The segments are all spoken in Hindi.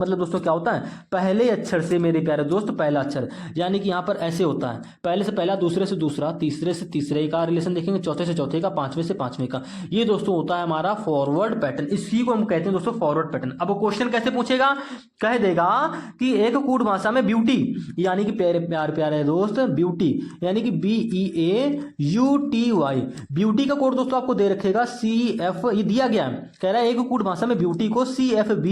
मतलब दोस्तों क्या होता है, पहले अक्षर से मेरे प्यारे दोस्त पहला अक्षर, यानी कि यहाँ पर ऐसे होता है, पहले से पहला, दूसरे से दूसरा, तीसरे से तीसरे का रिलेशन देखेंगे, चौथे से चौथे का, पांचवें से पांचवें का। ये दोस्तों होता है हमारा फॉरवर्ड पैटर्न, इसी को हम कहते हैं दोस्तों फॉरवर्ड पैटर्न। अब क्वेश्चन कैसे पूछेगा, कह देगा कि एक कूट भाषा में ब्यूटी, यानी कि प्यारे प्यारे प्यारे दोस्त ब्यूटी, यानी कि BEAUTY, ब्यूटी का कोड दोस्तों आपको दे रखेगा CF, ये दिया गया है, कह रहा है एक कूट भाषा में ब्यूटी को CFB,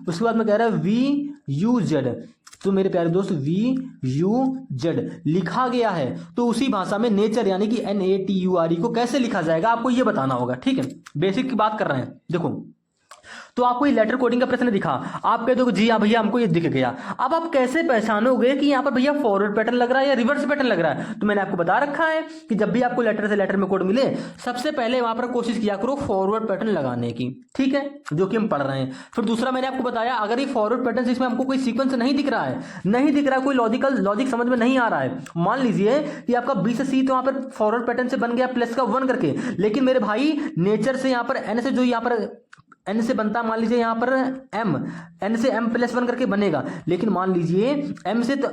उसके बाद में कह रहा है VUZ, तो मेरे प्यारे दोस्त VUZ लिखा गया है, तो उसी भाषा में नेचर यानी कि NATURE को कैसे लिखा जाएगा आपको ये बताना होगा। ठीक है, बेसिक की बात कर रहे हैं। देखो, तो आपको ये लेटर कोडिंग का प्रश्न दिखा, आप कह दो जी हाँ भैया हमको ये दिख गया। अब आप कैसे पहचानोगे कि यहाँ पर भैया फॉरवर्ड पैटर्न लग रहा है या रिवर्स पैटर्न लग रहा है, तो मैंने आपको बता रखा है कि जब भी आपको लेटर से लेटर में कोड मिले, सबसे पहले वहां पर कोशिश किया करो फॉरवर्ड पैटर्न लगाने की। ठीक है, जो कि हम पढ़ रहे हैं। फिर दूसरा मैंने आपको बताया, अगर ये फॉरवर्ड पैटर्न से इसमें हमको कोई सीक्वेंस नहीं दिख रहा है, कोई लॉजिक समझ में नहीं आ रहा है, मान लीजिए कि आपका B से C तो वहां पर फॉरवर्ड पैटर्न से बन गया प्लस का 1 करके, लेकिन मेरे भाई नेचर से यहाँ पर N से जो यहाँ पर N से बनता, मान लीजिए यहाँ पर N से M प्लस 1 करके बनेगा, लेकिन मान लीजिए N से तो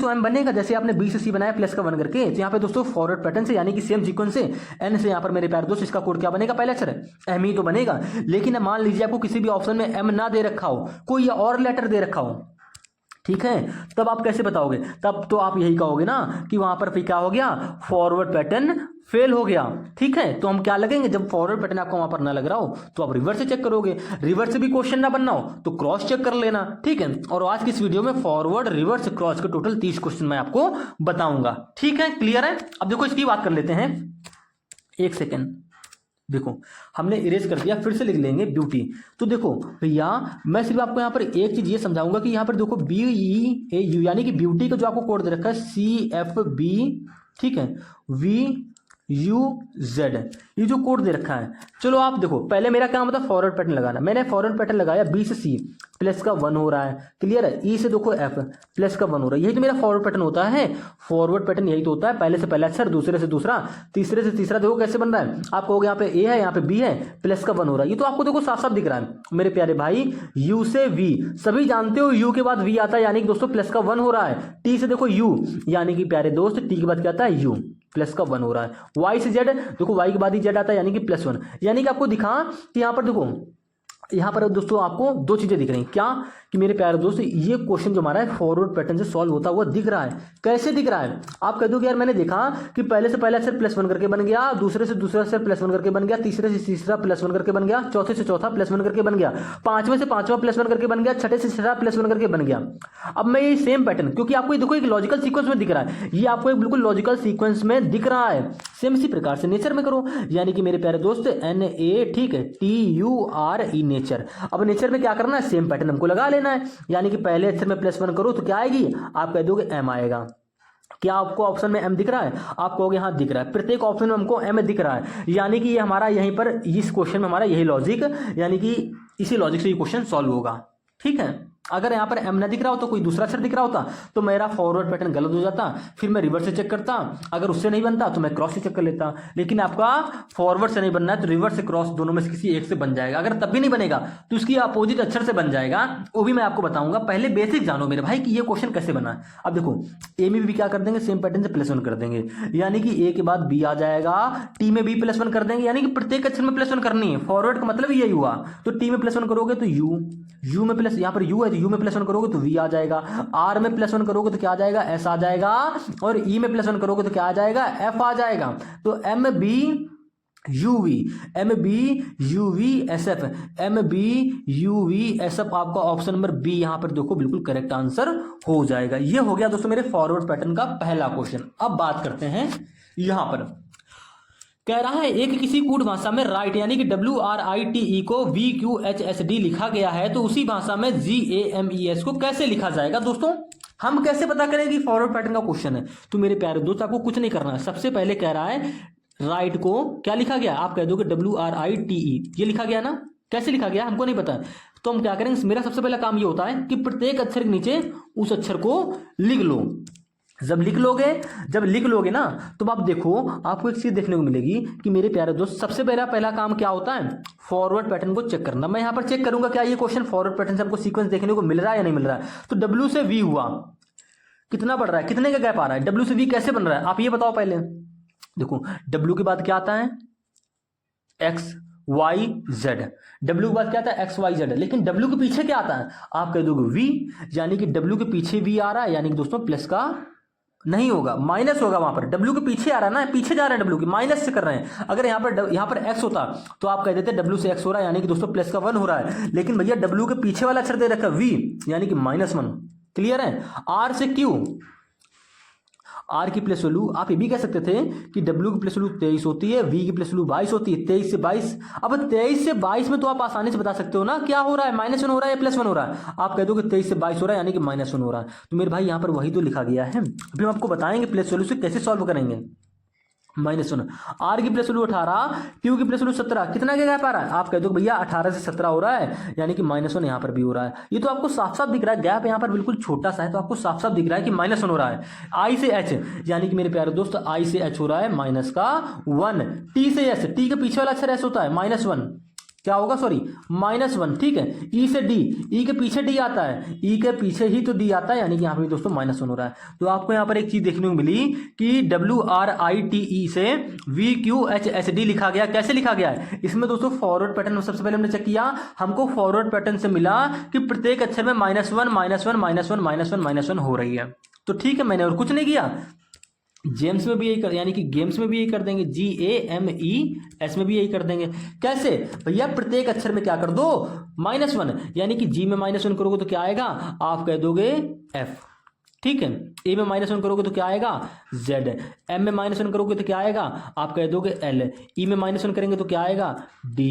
M बनेगा, जैसे आपने B से C बनाया प्लस का 1 करके, तो यहाँ पे दोस्तों फॉरवर्ड पैटर्न से यानी कि सेम सीक्वेंस से N से यहाँ पर मेरे प्यारे दोस्त इसका कोड क्या बनेगा, पहला अक्षर M ही तो बनेगा। लेकिन मान लीजिए आपको किसी भी ऑप्शन में M ना दे रखा हो, कोई और लेटर दे रखा हो, ठीक है, तब आप कैसे बताओगे, तब तो आप यही कहोगे ना कि वहां पर फिर क्या हो गया, फॉरवर्ड पैटर्न फेल हो गया। ठीक है, तो हम क्या लगेंगे, जब फॉरवर्ड पैटर्न आपको वहां पर ना लग रहा हो तो आप रिवर्स से चेक करोगे, रिवर्स से भी क्वेश्चन ना बनना हो तो क्रॉस चेक कर लेना। ठीक है, और आज की इस वीडियो में फॉरवर्ड रिवर्स क्रॉस के टोटल 30 क्वेश्चन मैं आपको बताऊंगा। ठीक है, क्लियर है। अब देखो इसकी बात कर लेते हैं, एक सेकेंड, देखो हमने इरेज कर दिया, फिर से लिख लेंगे ब्यूटी। तो देखो भैया मैं सिर्फ आपको यहाँ पर एक चीज ये समझाऊंगा कि यहाँ पर देखो BEAU यानी कि ब्यूटी का जो आपको कोड दे रखा है CFB, ठीक है, VUZ, ये जो कोड दे रखा है, चलो आप देखो पहले मेरा काम था फॉरवर्ड पैटर्न लगाना, मैंने फॉरवर्ड पैटर्न लगाया, B से C प्लस का 1 हो रहा है, क्लियर है, E से देखो F प्लस का 1 हो रहा है, यही तो मेरा फॉरवर्ड पैटर्न होता है। फॉरवर्ड पैटर्न यही तो होता है, पहले से पहला अक्षर, दूसरे से दूसरा, तीसरे से तीसरा, देखो कैसे बन रहा है, आप कहोगे यहाँ पे A है, यहाँ पे B है, प्लस का 1 हो रहा है, ये तो आपको देखो साफ साफ दिख रहा है मेरे प्यारे भाई। U से V, सभी जानते हो U के बाद V आता है, यानी कि दोस्तों प्लस का 1 हो रहा है। T से देखो U, यानी कि प्यारे दोस्त T के बाद क्या आता है U, प्लस का 1 हो रहा है। Y से Z, देखो Y के बाद ही Z आता है, यानी कि प्लस 1, यानी कि आपको दिखा कि यहाँ पर देखो, यहाँ पर दोस्तों आपको दो चीजें दिख रही हैं, क्या कि मेरे प्यारे दोस्त ये क्वेश्चन जो हमारा है फॉरवर्ड पैटर्न से सॉल्व होता हुआ दिख रहा है। कैसे दिख रहा है, आप कह दो कि यार मैंने देखा कि पहले से पहला अक्षर प्लस 1 करके बन गया, दूसरे से दूसरा अक्षर प्लस 1 करके बन गया, तीसरे से तीसरा प्लस 1 करके बन गया, चौथे से चौथा प्लस 1 करके बन गया, पांचवें से पांचवा प्लस 1 करके बन गया, छठे से छठा प्लस 1 करके बन गया। अब मैं ये सेम पैटर्न, क्योंकि आपको ये देखो एक लॉजिकल सीक्वेंस में दिख रहा है, ये आपको एक बिल्कुल लॉजिकल सीक्वेंस में दिख रहा है, सेम इसी प्रकार से नेचर में करो, यानी कि मेरे प्यारे दोस्त NA, ठीक है, TURE नेचर। अब नेचर में क्या करना है, सेम पैटर्न हमको लगा लेना है, यानी कि पहले अक्षर में प्लस 1 करो तो क्या आएगी, आप कह दोगे M आएगा। क्या आपको ऑप्शन में M दिख रहा है, आप कहोगे हाँ दिख रहा है, प्रत्येक ऑप्शन में हमको M दिख रहा है, यानी कि ये हमारा यहीं पर इस क्वेश्चन में हमारा यही लॉजिक, यानी कि इसी लॉजिक से ये क्वेश्चन सॉल्व होगा। ठीक है, अगर यहाँ पर M ना दिख रहा होता, कोई दूसरा अक्षर दिख रहा होता, तो मेरा फॉरवर्ड पैटर्न गलत हो जाता, फिर मैं रिवर्स से चेक करता, अगर उससे नहीं बनता तो मैं क्रॉस से चेक कर लेता। लेकिन आपका फॉरवर्ड से नहीं बनना है तो रिवर्स से क्रॉस दोनों में से किसी एक से बन जाएगा, अगर तब भी नहीं बनेगा तो उसकी अपोजिट अक्षर से बन जाएगा, वो भी मैं आपको बताऊंगा। पहले बेसिक जानो मेरे भाई कि ये क्वेश्चन कैसे बना है। अब देखो A में भी क्या कर देंगे, सेम पैटर्न से प्लस 1 कर देंगे, यानी कि A के बाद B आ जाएगा, T में भी प्लस 1 कर देंगे, यानी कि प्रत्येक अक्षर में प्लस 1 करनी है, फॉरवर्ड का मतलब यही हुआ। तो T में प्लस 1 करोगे तो U में प्लस, यहाँ पर U है तो U में प्लस 1 करोगे तो V आ जाएगा, R में प्लस 1 करोगे तो क्या आ जाएगा, S आ जाएगा, और E में प्लस 1 करोगे तो क्या आ जाएगा, F आ जाएगा। तो MBUVSF आपका ऑप्शन नंबर B यहां पर देखो बिल्कुल करेक्ट आंसर हो जाएगा। ये हो गया दोस्तों मेरे फॉरवर्ड पैटर्न का पहला क्वेश्चन। अब बात करते हैं, यहां पर कह रहा है एक किसी कूट भाषा में राइट यानी कि WRITE को VQHSD लिखा गया है, तो उसी भाषा में GAMES को कैसे लिखा जाएगा। दोस्तों हम कैसे पता करें कि फॉरवर्ड पैटर्न का क्वेश्चन है, तो मेरे प्यारे दोस्त आपको कुछ नहीं करना है। सबसे पहले कह रहा है राइट को क्या लिखा गया, आप कह दोगे WRITE, ये लिखा गया ना, कैसे लिखा गया हमको नहीं पता, तो हम क्या करेंगे, मेरा सबसे पहला काम ये होता है कि प्रत्येक अक्षर के नीचे उस अक्षर को लिख लो। जब लिख लोगे ना तो आप देखो आपको एक चीज देखने को मिलेगी कि मेरे प्यारे दोस्त सबसे पहला काम क्या होता है, फॉरवर्ड पैटर्न को चेक करना। मैं यहां पर चेक करूंगा क्या ये क्वेश्चन फॉरवर्ड पैटर्न से हमको सीक्वेंस देखने को मिल रहा है या नहीं मिल रहा है। तो डब्ल्यू से वी हुआ, कितना बढ़ रहा है, कितने का गैप आ रहा है, डब्ल्यू से वी कैसे बन रहा है आप ये बताओ पहले। देखो डब्ल्यू के बाद क्या आता है, एक्स वाई जेड, डब्ल्यू के बाद क्या आता है एक्स वाई जेड, लेकिन डब्ल्यू के पीछे क्या आता है, आप कह दोगे वी, यानी कि डब्ल्यू के पीछे वी आ रहा है, यानी कि दोस्तों प्लस का नहीं होगा, माइनस होगा। वहां पर डब्ल्यू के पीछे आ रहा है ना, पीछे जा रहे हैं डब्ल्यू के, माइनस से कर रहे हैं। अगर यहाँ पर एक्स होता तो आप कह देते डब्ल्यू से एक्स हो रहा है, यानी कि दोस्तों प्लस का 1 हो रहा है, लेकिन भैया डब्ल्यू के पीछे वाला अक्षर दे रखा है वी, यानी कि -1। क्लियर है। आर से क्यू, आर की प्लेस वैल्यू आप ये भी कह सकते थे कि डब्ल्यू की प्लेस वैल्यू 23 होती है, वी की प्लेस वैल्यू 22 होती है, 23 से 22। अब 23 से 22 में तो आप आसानी से बता सकते हो ना क्या हो रहा है, -1 हो रहा है या +1 हो रहा है। आप कह दो कि 23 से 22 हो रहा है, यानी कि -1 हो रहा है। तो मेरे भाई यहाँ पर वही तो लिखा गया है। अभी हम आपको बताएंगे प्लेस वैल्यू से कैसे सॉल्व करेंगे। -1, आर की प्लेस वैल्यू 18, क्यू की प्लेस वैल्यू 17, कितना के गैप आ रहा है, आप कह दो भैया 18 से 17 हो रहा है, यानी कि -1 यहाँ पर भी हो रहा है। ये तो आपको साफ साफ दिख रहा है, गैप यहाँ पर बिल्कुल छोटा सा है, तो आपको साफ साफ दिख रहा है कि -1 हो रहा है। आई से एच, यानी कि मेरे प्यारे दोस्त आई से एच हो रहा है -1। टी से एस, टी के पीछे वाला अक्षर एस होता है, -1 क्या होगा, सॉरी -1। ठीक है। ई से डी, ई के पीछे डी आता है, ई के पीछे ही तो डी आता है, यानी कि यहाँ पे दोस्तों -1 हो रहा है। तो आपको यहाँ पर एक चीज देखने को मिली कि WRITE से VQHSD लिखा गया। कैसे लिखा गया है, इसमें दोस्तों फॉरवर्ड पैटर्न सबसे पहले हमने चेक किया, हमको फॉरवर्ड पैटर्न से मिला कि प्रत्येक अक्षर में -1 -1 -1 -1 -1 हो रही है। तो ठीक है, मैंने और कुछ नहीं किया। जेम्स में भी यही कर, यानी कि गेम्स में भी यही कर देंगे, GAMES में भी यही कर देंगे। कैसे भैया, प्रत्येक अक्षर में क्या कर दो -1, यानी कि जी में -1 करोगे तो क्या आएगा, आप कह दोगे F। ठीक है। ए में -1 करोगे तो क्या आएगा Z, M में -1 करोगे तो क्या आएगा, आप कह दोगे L, ई में -1 करेंगे तो क्या आएगा D,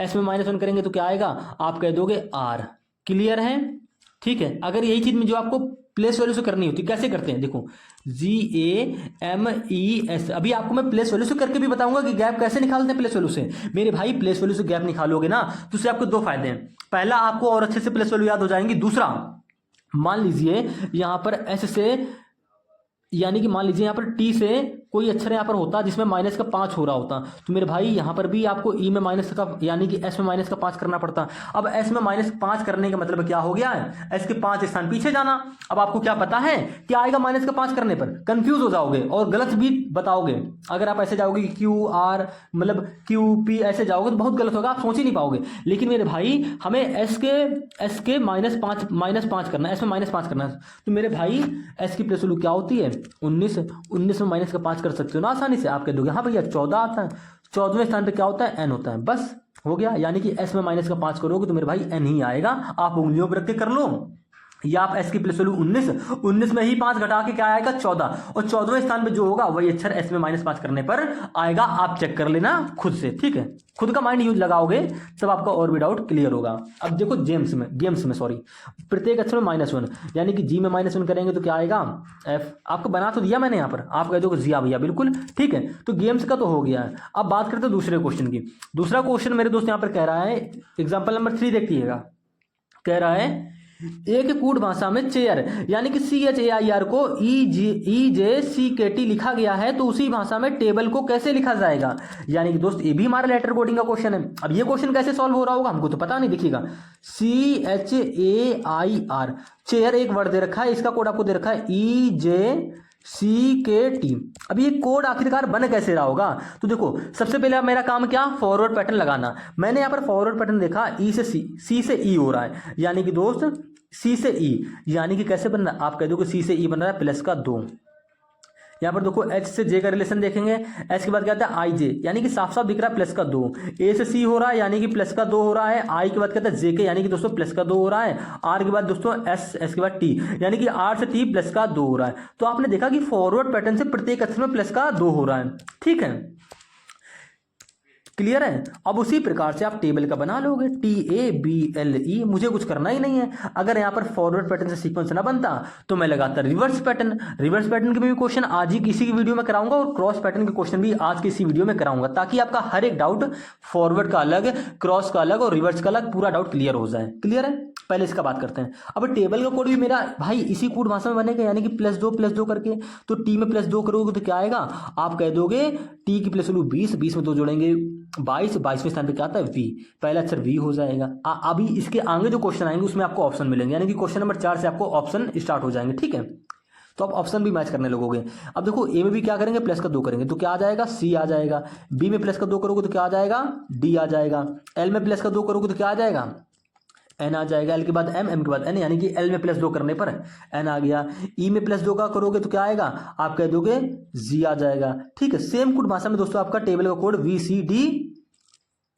S में -1 करेंगे तो क्या आएगा, आप कह दोगे R। क्लियर है। ठीक है। अगर यही चीज में जो आपको प्लेस वैल्यू से करनी होती, कैसे करते हैं, देखो GAMES, अभी आपको मैं प्लेस वैल्यू से करके भी बताऊंगा कि गैप कैसे निकालते हैं प्लेस वैल्यू से। मेरे भाई प्लेस वैल्यू से गैप निकालोगे ना तो उससे आपको 2 फायदे हैं। पहला, आपको और अच्छे से प्लेस वैल्यू याद हो जाएंगी। दूसरा, मान लीजिए यहां पर एस से, यानी कि मान लीजिए यहाँ पर टी से कोई अक्षर यहाँ पर होता जिसमें -5 हो रहा होता, तो मेरे भाई यहाँ पर भी आपको ई में माइनस का, यानी कि एस में -5 करना पड़ता। अब एस में -5 करने का मतलब क्या हो गया है, एस के 5 स्थान पीछे जाना। अब आपको क्या पता है क्या आएगा -5 करने पर, कंफ्यूज हो जाओगे और गलत भी बताओगे। अगर आप ऐसे जाओगे कि QR मतलब QP ऐसे जाओगे तो बहुत गलत होगा, आप सोच ही नहीं पाओगे। लेकिन मेरे भाई हमें एस के -5 करना है, एस में -5 करना है। तो मेरे भाई एस की प्लेस वैल्यू क्या होती है 19 में -5 कर सकते हो ना आसानी से। आप कह दोगे हाँ भैया 14 आता है, 14वें स्थान पे क्या होता है n होता है, बस हो गया। यानी कि s में -5 करोगे तो मेरे भाई n ही आएगा। आप उंगलियों पर रख के कर लो, या आप s की प्लेस वैल्यू 19 में ही 5 घटा के क्या आएगा 14, और 14वें स्थान पे जो होगा वही अक्षर s में -5 करने पर आएगा। आप चेक कर लेना खुद से, ठीक है। खुद का माइंड यूज लगाओगे तब आपका और भी डाउट क्लियर होगा। अब देखो गेम्स में सॉरी, प्रत्येक अक्षर में -1, यानी कि जी में -1 करेंगे तो क्या आएगा f। आपको बना तो दिया मैंने यहाँ पर, आप कह दोगे जी भैया बिल्कुल ठीक है। तो गेम्स का तो हो गया है। अब बात करते हैं दूसरे क्वेश्चन की। दूसरा क्वेश्चन मेरे दोस्त यहाँ पर कह रहा है, एग्जाम्पल नंबर 3 देखिएगा, कह रहा है एक कूट भाषा में चेयर यानी कि CHAIR को EJCKT लिखा गया है, तो उसी भाषा में टेबल को कैसे लिखा जाएगा। यानी कि दोस्त ये भी हमारा लेटर कोडिंग का क्वेश्चन है। अब ये क्वेश्चन कैसे सॉल्व हो रहा होगा हमको तो पता नहीं। देखिएगा CHAIR, चेयर एक वर्ड दे रखा है, इसका कोड आपको दे रखा है EJCKT। अब ये कोड आखिरकार बन कैसे रहा होगा, तो देखो सबसे पहले मेरा काम क्या, फॉरवर्ड पैटर्न लगाना। मैंने यहाँ पर फॉरवर्ड पैटर्न देखा E से C से E हो रहा है, यानी कि दोस्त C से E, यानी कि कैसे बन रहा है, आप कह दो कि C से E बन रहा है +2। यहाँ पर देखो H से J का रिलेशन देखेंगे, H के बाद क्या आता है IJ, यानी कि साफ साफ दिख रहा है +2। A से C हो रहा है यानी कि +2 हो रहा है। I के बाद क्या आता है JK, यानी कि दोस्तों +2 हो रहा है। R के बाद दोस्तों S के बाद T, यानी कि R से T +2 हो रहा है। तो आपने देखा कि फॉरवर्ड पैटर्न से प्रत्येक अक्षर में +2 हो रहा है, ठीक है। क्लियर है। अब उसी प्रकार से आप टेबल का बना लोगे, TABLE, मुझे कुछ करना ही नहीं है। अगर यहाँ पर फॉरवर्ड पैटर्न से सीक्वेंस ना बनता तो मैं लगाता रिवर्स पैटर्न। रिवर्स पैटर्न के भी क्वेश्चन आज ही किसी की वीडियो में कराऊंगा और क्रॉस पैटर्न के क्वेश्चन भी आज की इसी वीडियो में कराऊंगा, ताकि आपका हर एक डाउट फॉरवर्ड का अलग, क्रॉस का अलग और रिवर्स का अलग पूरा डाउट क्लियर हो जाए। क्लियर है। पहले इसका बात करते हैं। अब टेबल का कोड भी मेरा भाई इसी कोड भाषा में बनेगा, यानी कि +2 करके। तो टी में +2 करोगे तो क्या आएगा, आप कह दोगे टी की प्लस वैल्यू 20, 20 में 2 जोड़ेंगे 22, 22वें स्थान पे क्या आता है V, पहला अक्षर V हो जाएगा। अभी इसके आगे जो क्वेश्चन आएंगे उसमें आपको ऑप्शन मिलेंगे, यानी कि क्वेश्चन नंबर 4 से आपको ऑप्शन स्टार्ट हो जाएंगे। ठीक है, तो आप ऑप्शन भी मैच करने लगोगे। अब देखो ए में भी क्या करेंगे, +2 करेंगे तो क्या आ जाएगा, C आ जाएगा। बी में +2 करोगे तो क्या आ जाएगा, D आ जाएगा। एल में +2 करोगे तो क्या आ जाएगा, N आ जाएगा। L के बाद M, M के बाद N, यानी कि L में +2 करने पर N आ गया। E में +2 का करोगे तो क्या आएगा, आप कह दोगे G आ जाएगा। ठीक है, सेम कोड भाषा में दोस्तों आपका टेबल का कोड VCD,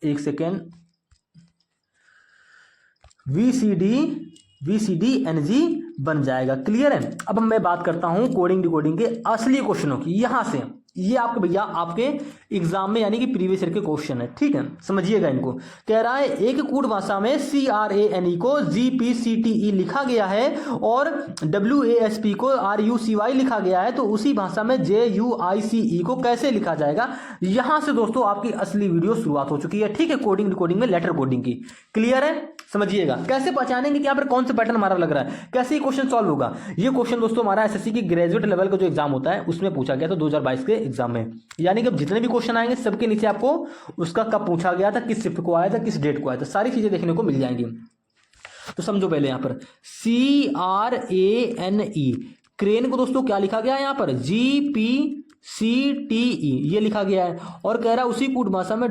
एक सेकेंड, VCDNG बन जाएगा। क्लियर है। अब मैं बात करता हूं कोडिंग डिकोडिंग के असली क्वेश्चनों की। यहां से ये आपके भैया आपके एग्जाम में यानी कि प्रीवियस ईयर के क्वेश्चन है। ठीक है, समझिएगा इनको। कह रहा है एक कोड भाषा में CRANE को GPCTE लिखा गया है और WASP को RUCY लिखा गया है, तो उसी भाषा में JUICE को कैसे लिखा जाएगा। यहां से दोस्तों आपकी असली वीडियो शुरुआत हो चुकी है। ठीक है, कोडिंग डिकोडिंग में लेटर कोडिंग की। क्लियर है। समझिएगा कैसे पहचानेंगे कि यहाँ पर कौन सा पैटर्न हमारा लग रहा है, कैसे ये क्वेश्चन सॉल्व होगा। ये क्वेश्चन दोस्तों हमारा एसएससी की ग्रेजुएट लेवल का जो एग्जाम होता है उसमें पूछा गया था 2022 के एग्जाम में। यानी कि जितने भी क्वेश्चन आएंगे सबके नीचे आपको उसका कब पूछा गया था, किस शिफ्ट को आया था, किस डेट को आया था, सारी चीजें देखने को मिल जाएंगी। तो समझो पहले यहाँ पर CRANE, क्रेन को दोस्तों क्या लिखा गया है यहाँ पर, GPCTE ये लिखा गया है। और कह रहा है उसी कोड भाषा में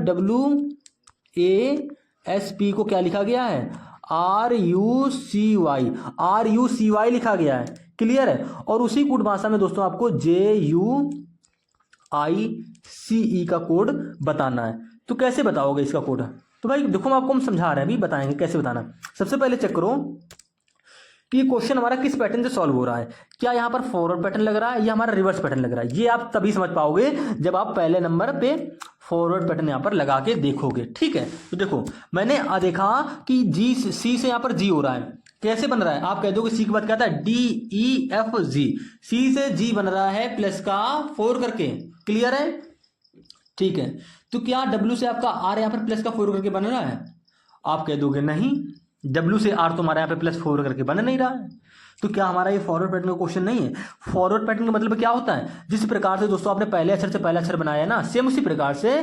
WASP को क्या लिखा गया है, RUCY लिखा गया है। क्लियर है। और उसी कोड भाषा में दोस्तों आपको JUICE का कोड बताना है। तो कैसे बताओगे इसका कोड, तो भाई देखो हम समझा रहे हैं, अभी बताएंगे कैसे बताना। सबसे पहले चेक करो कि ये क्वेश्चन हमारा किस पैटर्न से सॉल्व हो रहा है। क्या यहाँ पर फॉरवर्ड पैटर्न लग रहा है या हमारा रिवर्स पैटर्न लग रहा है। ये आप तभी समझ पाओगे जब आप पहले नंबर पे फॉरवर्ड पैटर्न यहाँ पर लगा के देखोगे। ठीक है, तो देखो मैंने देखा कि C से यहाँ पर G हो रहा है। कैसे बन रहा है, आप कह दोगे C के बाद क्या था, DEFG, C से G बन रहा है +4 करके। क्लियर है। ठीक है, तो क्या W से आपका R यहाँ पर +4 करके बन रहा है, आप कह दोगे नहीं, W से R तो हमारे यहाँ पे +4 करके बन नहीं रहा है। तो क्या हमारा ये फॉरवर्ड पैटर्न का क्वेश्चन नहीं है। फॉरवर्ड पैटर्न का मतलब क्या होता है, जिस प्रकार से दोस्तों आपने पहले अक्षर से पहला अक्षर बनाया ना, सेम उसी प्रकार से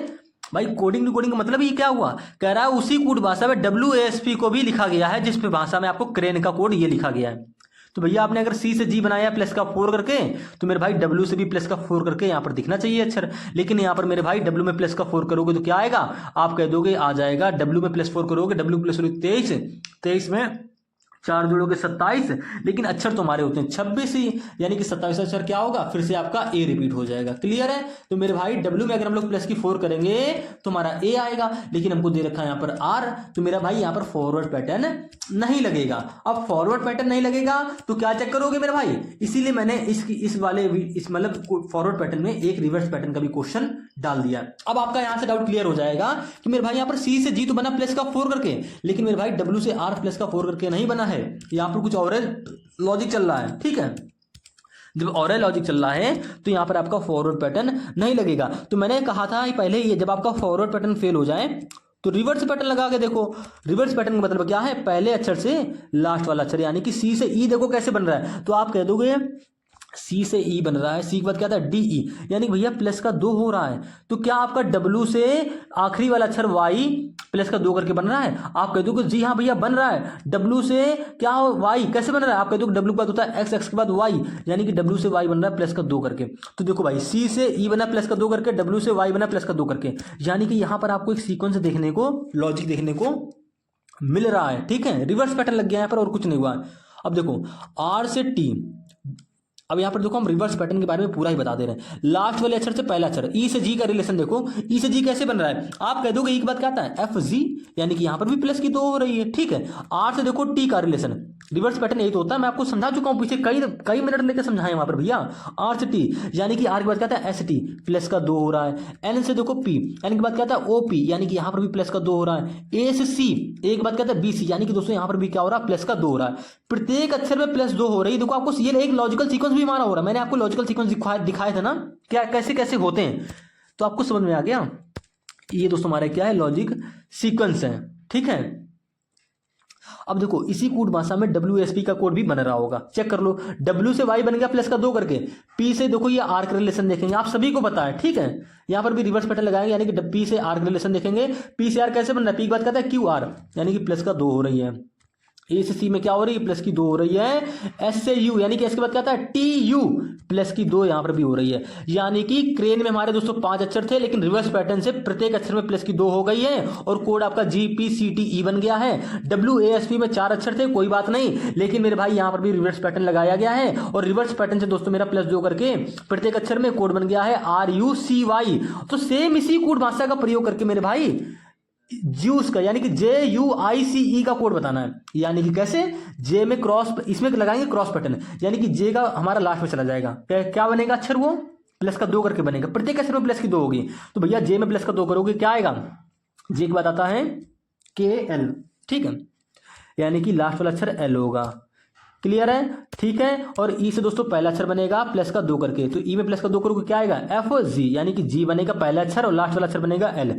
भाई कोडिंग का मतलब ये क्या हुआ, कह रहा है उसी कोड भाषा में WASP को भी लिखा गया है, जिस भाषा में आपको क्रेन का कोड ये लिखा गया है। तो भैया आपने अगर C से G बनाया +4 करके, तो मेरे भाई W से भी +4 करके यहाँ पर दिखना चाहिए अक्षर। लेकिन यहाँ पर मेरे भाई W में +4 करोगे तो क्या आएगा, आप कह दोगे आ जाएगा, W में +4 करोगे, W + 23, 23 में 4 जोड़ोगे 27, लेकिन अक्षर तो हमारे होते हैं 26 ही, यानी कि 27 अक्षर क्या होगा, फिर से आपका A रिपीट हो जाएगा। क्लियर है। तो मेरे भाई W में अगर हम लोग +4 करेंगे तो हमारा A आएगा, लेकिन हमको दे रखा है यहाँ पर R, तो मेरा भाई यहाँ पर फॉरवर्ड पैटर्न नहीं लगेगा। अब फॉरवर्ड पैटर्न नहीं लगेगा तो क्या चेक करोगे मेरे भाई, इसीलिए मैंने इस मतलब फॉरवर्ड पैटर्न में एक रिवर्स पैटर्न का भी क्वेश्चन डाल दिया। अब आपका यहाँ से डाउट क्लियर हो जाएगा कि मेरे भाई यहाँ पर C से G तो बना +4 करके, लेकिन मेरे भाई W से R +4 करके नहीं बना है, यहां पर कुछ और लॉजिक चल रहा है। ठीक है, जब और लॉजिक चल रहा है तो यहां पर आपका फॉरवर्ड पैटर्न नहीं लगेगा। तो मैंने कहा था पहले ये, जब आपका फॉरवर्ड पैटर्न फेल हो जाए तो रिवर्स पैटर्न लगा के देखो। रिवर्स पैटर्न का मतलब क्या है, पहले अक्षर से लास्ट वाला अक्षर, यानी कि C से E देखो कैसे बन रहा है, तो आप कह दोगे C से E बन रहा है, C के बाद क्या था DE, यानी भैया +2 हो रहा है। तो क्या आपका W से आखिरी वाला अक्षर Y +2 करके बन रहा है, आप कह दोगे जी हाँ भैया बन रहा है। W से क्या Y कैसे बन रहा है, आप कह दोगे W के बाद होता है X, X के बाद Y, यानी कि W से Y बन रहा है +2 करके। तो देखो भाई C से E बना +2 करके, W से Y बना +2 करके, यानी कि यहाँ पर आपको एक सीक्वेंस देखने को, लॉजिक देखने को मिल रहा है। ठीक है, रिवर्स पैटर्न लग गया यहाँ पर और कुछ नहीं हुआ। अब देखो R से T, अब यहाँ पर देखो हम रिवर्स पैटर्न के बारे में पूरा ही बता दे रहे हैं। लास्ट वाले अक्षर से पहला अक्षर E से G का रिलेशन देखो, E से G कैसे बन रहा है, आप कह दोगे E के बाद क्या आता है FG, यानी कि यहाँ पर भी +2 हो रही है। ठीक है, R से देखो T का रिलेशन, रिवर्स पैटर्न यही तो होता है, मैं आपको समझा चुका हूं पीछे कई कई मिनट लेकर समझाए वहां पर भैया। आर से टी यानी कि आर के बाद क्या था एस टी प्लस का 2 हो रहा है, एन से देखो पी एन के बाद क्या था ओ पी यानी कि यहां पर भी प्लस का 2 हो रहा है, ए से सी ए के बाद क्या था बी सी यानी कि दोस्तों यहां पर भी क्या हो रहा है प्लस का 2 हो रहा है। प्रत्येक अक्षर में प्लस 2 हो रही है। देखो आपको ये एक लॉजिकल सीक्वेंस भी माना हो रहा है, मैंने आपको लॉजिकल सीक्वेंस दिखाए थे ना क्या कैसे कैसे होते हैं, तो आपको समझ में आ गया। ये दोस्तों हमारा क्या है लॉजिक सीक्वेंस है, ठीक है। अब देखो इसी कोड भाषा में WSP का कोड भी बन रहा होगा, चेक कर लो। W से Y बन गया प्लस का 2 करके, P से देखो ये R का रिलेशन देखेंगे, आप सभी को पता है, ठीक है। यहां पर भी रिवर्स पैटर्न लगाएंगे यानी कि P से R का रिलेशन देखेंगे। P से R कैसे बन रहा है, P की बात करता है QR यानी कि प्लस का 2 हो रही है। ए से सी में क्या हो रही है प्लस की 2 हो रही है। एस से यू यानी कि एस के बाद क्या था TU प्लस की 2 यहां पर भी हो रही है। यानी कि क्रेन में हमारे दोस्तों 5 अक्षर थे लेकिन रिवर्स पैटर्न से प्रत्येक अक्षर में प्लस की 2 हो गई है और कोड आपका GPCTE बन गया है। WASP में 4 अक्षर थे, कोई बात नहीं, लेकिन मेरे भाई यहां पर भी रिवर्स पैटर्न लगाया गया है और रिवर्स पैटर्न से दोस्तों मेरा प्लस 2 करके प्रत्येक अक्षर में कोड बन गया है RUCY। तो सेम इसी कोड भाषा का प्रयोग करके मेरे भाई ज्यूस का यानी कि JUICE का कोड बताना है। यानी कि कैसे, जे में क्रॉस, इसमें लगाएंगे क्रॉस पैटर्न यानी कि जे का हमारा लास्ट में चला जाएगा, क्या बनेगा अक्षर, वो प्लस का 2 करके बनेगा, प्रत्येक अक्षर में प्लस की 2 होगी। तो भैया जे में प्लस का 2 करोगे क्या आएगा, जे के बाद आता है KL, ठीक है, यानी कि लास्ट वाला अक्षर L होगा। क्लियर है, ठीक है। और ई से दोस्तों पहला अक्षर बनेगा प्लस का 2 करके, तो ई में प्लस का 2 करोगे क्या आएगा FG यानी कि जी बनेगा पहला अक्षर और लास्ट वाला अक्षर बनेगा L।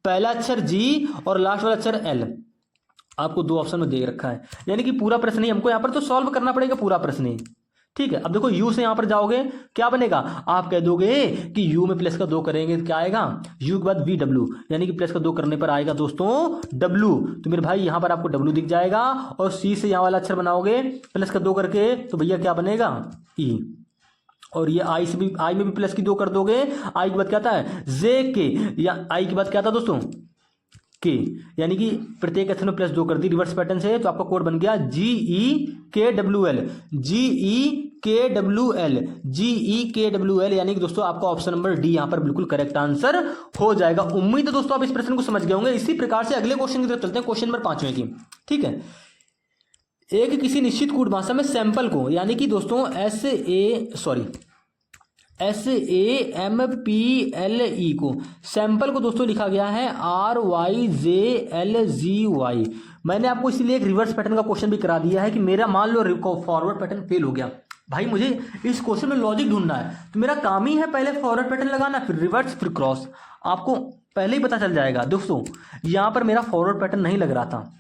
पहला अक्षर जी और लास्ट वाला अक्षर L आपको 2 ऑप्शन में दे रखा है, यानी कि पूरा प्रश्न ही हमको यहाँ पर तो सॉल्व करना पड़ेगा पूरा प्रश्न ही, ठीक है। अब देखो यू से यहां पर जाओगे क्या बनेगा, आप कह दोगे कि यू में प्लस का 2 करेंगे क्या आएगा, यू के बाद VW यानी कि प्लस का 2 करने पर आएगा दोस्तों W। तो मेरे भाई यहां पर आपको W दिख जाएगा और सी से यहां वाला अक्षर बनाओगे प्लस का 2 करके, तो भैया क्या बनेगा E। और ये आई से भी, आई में भी प्लस की 2 कर दोगे, आई के बाद क्या था JK या आई के बाद क्या था दोस्तों के, यानी कि प्रत्येक अक्षर में प्लस 2 कर दी रिवर्स पैटर्न से, तो आपका कोड बन गया GEKWL GEKWL यानी कि दोस्तों आपका ऑप्शन नंबर डी यहां पर बिल्कुल करेक्ट आंसर हो जाएगा। उम्मीद है दोस्तों आप इस प्रश्न को समझ गए होंगे। इसी प्रकार से अगले क्वेश्चन की तरफ चलते हैं, क्वेश्चन नंबर 5वें की, ठीक है। एक किसी निश्चित कोड भाषा में सैंपल को यानी कि दोस्तों SAMPLE को, सैंपल को दोस्तों लिखा गया है RYJLGY। मैंने आपको इसीलिए एक रिवर्स पैटर्न का क्वेश्चन भी करा दिया है कि मेरा मान लो फॉरवर्ड पैटर्न फेल हो गया, भाई मुझे इस क्वेश्चन में लॉजिक ढूंढना है, तो मेरा काम ही है पहले फॉरवर्ड पैटर्न लगाना, फिर रिवर्स, फिर क्रॉस। आपको पहले ही पता चल जाएगा। दोस्तों यहां पर मेरा फॉरवर्ड पैटर्न नहीं लग रहा था,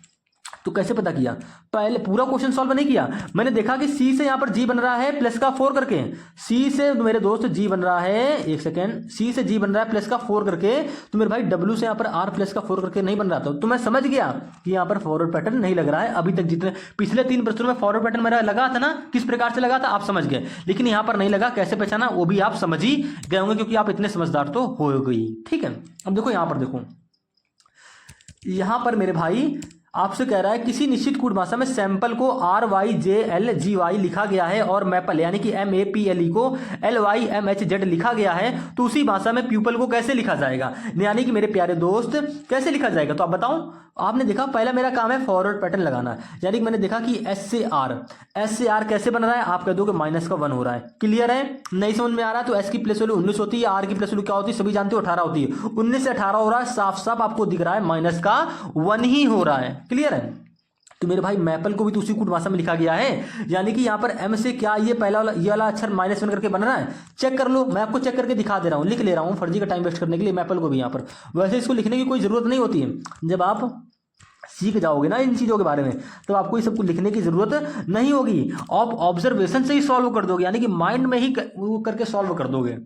तो कैसे पता किया, पहले पूरा क्वेश्चन सॉल्व नहीं किया, मैंने देखा कि सी से यहां पर जी बन रहा है प्लस का 4 करके, सी से मेरे दोस्त जी बन रहा है, एक सेकेंड, सी से जी बन रहा है प्लस का 4 करके, तो मेरे भाई डब्ल्यू से यहां पर आर प्लस का 4 करके नहीं बन रहा था, तो मैं समझ गया कि यहां पर फॉरवर्ड पैटर्न नहीं लग रहा है। अभी तक जितने पिछले 3 प्रश्नों में फॉरवर्ड पैटर्न मेरा लगा था ना, किस प्रकार से लगा था आप समझ गए, लेकिन यहां पर नहीं लगा, कैसे पहचाना वो भी आप समझ ही गए होंगे क्योंकि आप इतने समझदार तो हो गई, ठीक है। अब देखो यहां पर, देखो यहां पर मेरे भाई आपसे कह रहा है किसी निश्चित कोड भाषा में सैंपल को RYJLGY लिखा गया है और मैपल यानी कि MAPLE को LYMHZ लिखा गया है, तो उसी भाषा में प्यूपल को कैसे लिखा जाएगा, यानी कि मेरे प्यारे दोस्त कैसे लिखा जाएगा। तो आप बताओ, आपने देखा पहला मेरा काम है फॉरवर्ड पैटर्न लगाना, यानी कि मैंने देखा कि S से R कैसे बन रहा है, आप कह दो कि माइनस का 1 हो रहा है। क्लियर है, नहीं समझ में आ रहा है तो S की प्लस वैल्यू 19 होती है, R की प्लस वैल्यू क्या होती है सभी जानते हो 18 होती है, 19 से 18 हो रहा है, साफ साफ आपको दिख रहा है माइनस का 1 ही हो रहा है। क्लियर है, तो मेरे भाई मैपल को भी तो उसी कोड भाषा में लिखा गया है, यानी कि यहाँ पर M से क्या ये पहला वाला ये वाला अक्षर -1 करके बन रहा है, चेक कर लो, मैं आपको चेक करके दिखा दे रहा हूँ, लिख ले रहा हूँ फर्जी का टाइम वेस्ट करने के लिए मैपल को भी यहाँ पर। वैसे इसको लिखने की कोई जरूरत नहीं होती है, जब आप सीख जाओगे ना इन चीजों के बारे में तो आपको ये सब कुछ लिखने की जरूरत नहीं होगी, आप ऑब्जर्वेशन से ही सॉल्व कर दोगे, यानी कि माइंड में ही वो करके सॉल्व कर दोगे।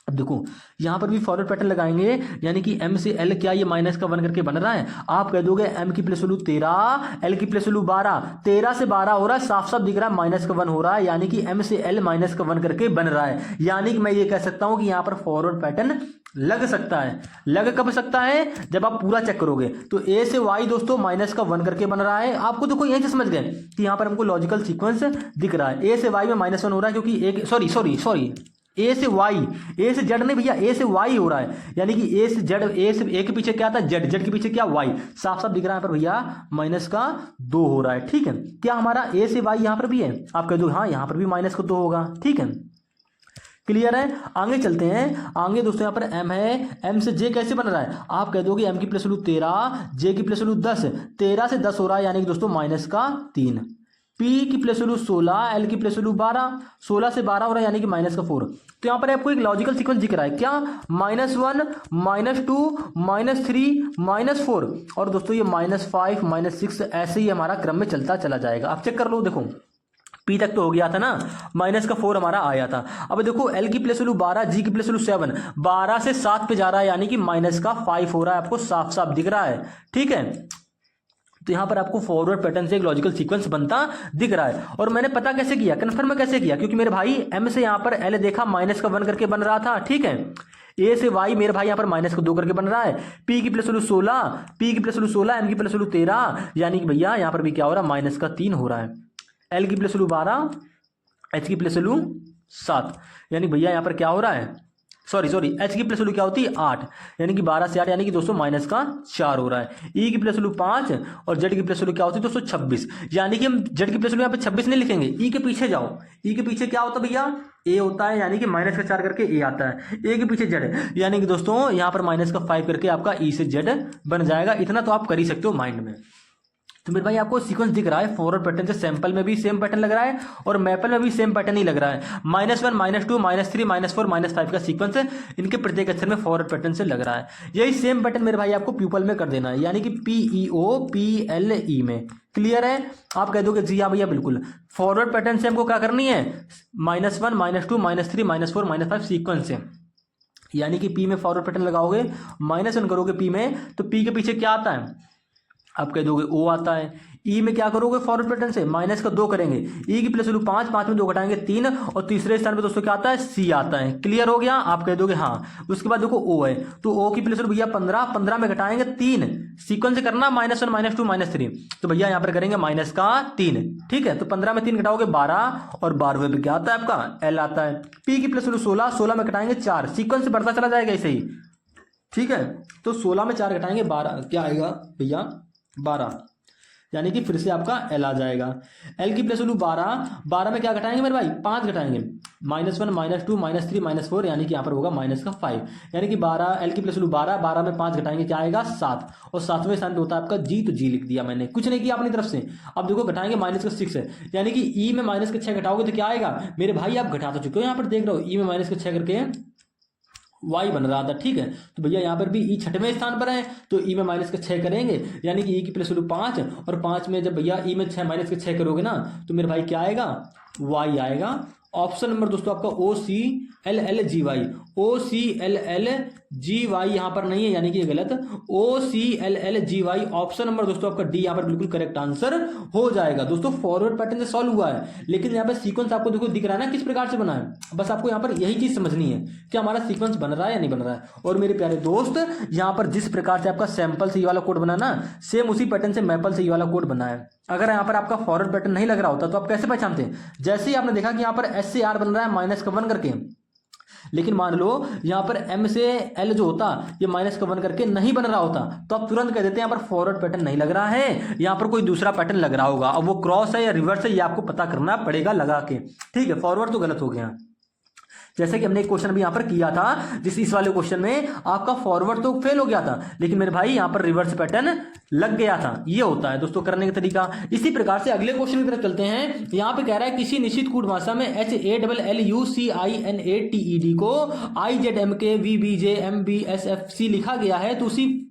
अब देखो यहां पर भी फॉरवर्ड पैटर्न लगाएंगे, यानी कि M से L क्या ये माइनस का 1 करके बन रहा है, आप कह दोगे M की प्लस वैल्यू 13, L की प्लस वैल्यू 12, 13 से 12 हो रहा है, साफ साफ दिख रहा है माइनस का 1 हो रहा है, यानी कि M से L माइनस का 1 करके बन रहा है। यानी कि मैं ये कह सकता हूं कि यहां पर फॉरवर्ड पैटर्न लग सकता है। लग कब सकता है, जब आप पूरा चेक करोगे। तो A से Y दोस्तों माइनस का 1 करके बन रहा है, आपको देखो यहीं से समझ गए कि यहां पर हमको लॉजिकल सीक्वेंस दिख रहा है। A से Y में -1 हो रहा है क्योंकि एक सॉरी ए से वाई, ए से जेड नहीं भैया, ए से वाई हो रहा है, यानी कि ए से जेड, ए से ए के पीछे क्या था जेड, जेड के पीछे क्या वाई, साफ साफ दिख रहा है पर भैया माइनस का 2 हो रहा है। ठीक है, क्या हमारा ए से वाई यहां पर भी है, आप कह दो हाँ यहां पर भी माइनस का 2 होगा। ठीक है, क्लियर है। आगे चलते हैं, आगे दोस्तों यहाँ पर m है, m से j कैसे बन रहा है, आप कह दोगे m की प्लस वैल्यू 13, j की प्लस वैल्यू 10, 13 से 10 हो रहा है यानी कि दोस्तों माइनस का 3, p की प्लस वैल्यू 16, l की प्लस वैल्यू 12, 16 से 12 हो रहा है यानी कि माइनस का 4। तो यहाँ पर आपको एक लॉजिकल सीक्वेंस दिख रहा है क्या, -1, -2, -3, -4 और दोस्तों ये -5, -6 ऐसे ही हमारा क्रम में चलता चला जाएगा। आप चेक कर लो, देखो पी तक तो हो गया था ना, माइनस का 4 हमारा आया था। अब देखो एल की प्लस वैल्यू 12, जी की प्लस वैल्यू 7, 12 से 7 पे जा रहा है यानी कि माइनस का 5 हो रहा है, आपको साफ साफ दिख रहा है। ठीक है, तो यहां पर आपको फॉरवर्ड पैटर्न से एक लॉजिकल सीक्वेंस बनता दिख रहा है। और मैंने पता कैसे किया, कन्फर्म कैसे किया, क्योंकि मेरे भाई एम से यहां पर एल देखा माइनस का 1 करके बन रहा था। ठीक है, ए से वाई मेरे भाई यहां पर माइनस का 2 करके बन रहा है, पी की प्लस वैल्यू 16, पी की प्लस वैल्यू 16, एम की प्लस वैल्यू 13 यानी कि भैया यहां पर भी क्या हो रहा है माइनस का 3 हो रहा है, एल की प्लस वैल्यू 12, एच की प्लस वैल्यू 7 यानी भैया यहां पर क्या हो रहा है, सॉरी एच की प्लस वैल्यू क्या होती है 8 यानी कि 12 से 8 यानी कि दोस्तों माइनस का 4 हो रहा है, ई की प्लस वैल्यू 5 और जेड की प्लस वैल्यू क्या होती है दोस्तों 26 यानी कि हम जेड की प्लस वैल्यू यहाँ पे 26 नहीं लिखेंगे, ई के पीछे जाओ, ई के पीछे क्या होता है भैया ए होता है यानी कि माइनस का 4 करके ए आता है, ए के पीछे जेड यानी कि दोस्तों यहाँ पर माइनस का 5 करके आपका ई से जेड बन जाएगा। इतना तो आप कर ही सकते हो माइंड में। तो मेरे भाई आपको सीक्वेंस दिख रहा है फॉरवर्ड पैटर्न से, सैंपल में भी सेम पैटर्न लग रहा है और मैपल में भी सेम पैटर्न ही लग रहा है, -1, -2, -3, -4, -5 का सीक्वेंस है, इनके प्रत्येक अक्षर में फॉरवर्ड पैटर्न से लग रहा है। यही सेम पैटर्न मेरे भाई आपको प्यूपल में कर देना है यानी कि PEOPLE में। क्लियर है, आप कह दोगे जी हाँ भैया बिल्कुल, फॉरवर्ड पैटर्न से हमको क्या करनी है -1, -2, -3, -4, -5 सीक्वेंस है, यानी कि पी में फॉरवर्ड पैटर्न लगाओगे -1 करोगे पी में तो पी के पीछे क्या आता है आप कह दोगे ओ आता है, ई में क्या करोगे फॉरवर्ड पैटर्न से माइनस का 2 करेंगे, ई की प्लस वैल्यू 5, 5 में 2 घटाएंगे 3 और तीसरे स्थान पे दोस्तों क्या आता है सी आता है। क्लियर हो गया, आप कह दोगे हाँ। उसके बाद देखो ओ है तो ओ की प्लस वैल्यू भैया 15, 15 में घटाएंगे 3, सीक्वेंस करना -1, -2, -3 तो भैया यहाँ पर करेंगे माइनस का 3। ठीक है, तो 15 में 3 घटाओगे 12 और 12वें पे क्या आता है आपका एल आता है, पी की प्लस वैल्यू 16, 16 में घटाएंगे 4, सीक्वेंस बढ़ता चला जाएगा ऐसे ही। ठीक है, तो 16 में 4 घटाएंगे 12, क्या आएगा भैया 12 यानी कि फिर से आपका एल आ जाएगा। एल की प्लस वैल्यू 12, 12 में क्या घटाएंगे मेरे भाई 5 घटाएंगे, -1, -2, -3, -4 यानी कि यहाँ पर होगा माइनस का 5 यानी कि 12, एल की प्लस वैल्यू 12, 12 में 5 घटाएंगे क्या आएगा 7 और 7वें स्थान पे होता है आपका जी, तो जी लिख दिया मैंने, कुछ नहीं किया अपनी तरफ से। अब देखो घटाएंगे माइनस का 6 है यानी कि ई में माइनस का 6 घटाओगे तो क्या आएगा मेरे भाई, आप घटा तो चुके हो यहाँ पर देख रहे हो, ई में माइनस का 6 करके वाई बन रहा था। ठीक है, तो भैया यहाँ पर भी ई 6वें स्थान पर है तो ई में माइनस का 6 करेंगे यानी कि ई की प्लस वैल्यू 5 और 5 में जब भैया ई में 6 माइनस का 6 करोगे ना तो मेरे भाई क्या आएगा वाई आएगा। ऑप्शन नंबर दोस्तों आपका OCLLGY, OCLLGY यहाँ पर नहीं है यानी कि ये गलत, OCLLGY ऑप्शन नंबर दोस्तों आपका डी यहाँ पर बिल्कुल करेक्ट आंसर हो जाएगा। दोस्तों फॉरवर्ड पैटर्न से सॉल्व हुआ है लेकिन यहाँ पर सीक्वेंस आपको देखो दिख रहा है ना किस प्रकार से बना है, बस आपको यहाँ पर यही चीज समझनी है कि हमारा सीक्वेंस बन रहा है या नहीं बन रहा है। और मेरे प्यारे दोस्त यहाँ पर जिस प्रकार से आपका सैंपल से ये वाला कोड बना ना, सेम उसी पैटर्न से मैपल से ये वाला कोड बना है। अगर यहाँ पर आपका फॉरवर्ड पैटर्न नहीं लग रहा होता तो आप कैसे पहचानते हैं, जैसे ही आपने देखा कि यहाँ पर S से R बन रहा है माइनस का 1 करके, लेकिन मान लो यहाँ पर M से L जो होता ये माइनस का 1 करके नहीं बन रहा होता तो आप तुरंत कह देते हैं यहाँ पर फॉरवर्ड पैटर्न नहीं लग रहा है, यहाँ पर कोई दूसरा पैटर्न लग रहा होगा। अब वो क्रॉस है या रिवर्स है ये आपको पता करना पड़ेगा लगा के। ठीक है, फॉरवर्ड तो गलत हो गया, जैसे कि हमने एक क्वेश्चन भी यहाँ पर किया था जिस इस वाले क्वेश्चन में आपका फॉरवर्ड तो फेल हो गया था लेकिन मेरे भाई यहाँ पर रिवर्स पैटर्न लग गया था। ये होता है दोस्तों करने का तरीका। इसी प्रकार से अगले क्वेश्चन की तरफ चलते हैं। यहाँ पे कह रहा है किसी निश्चित कूट भाषा में HALLUCINATED को IZMKVBJMBSFC लिखा गया है तो उसी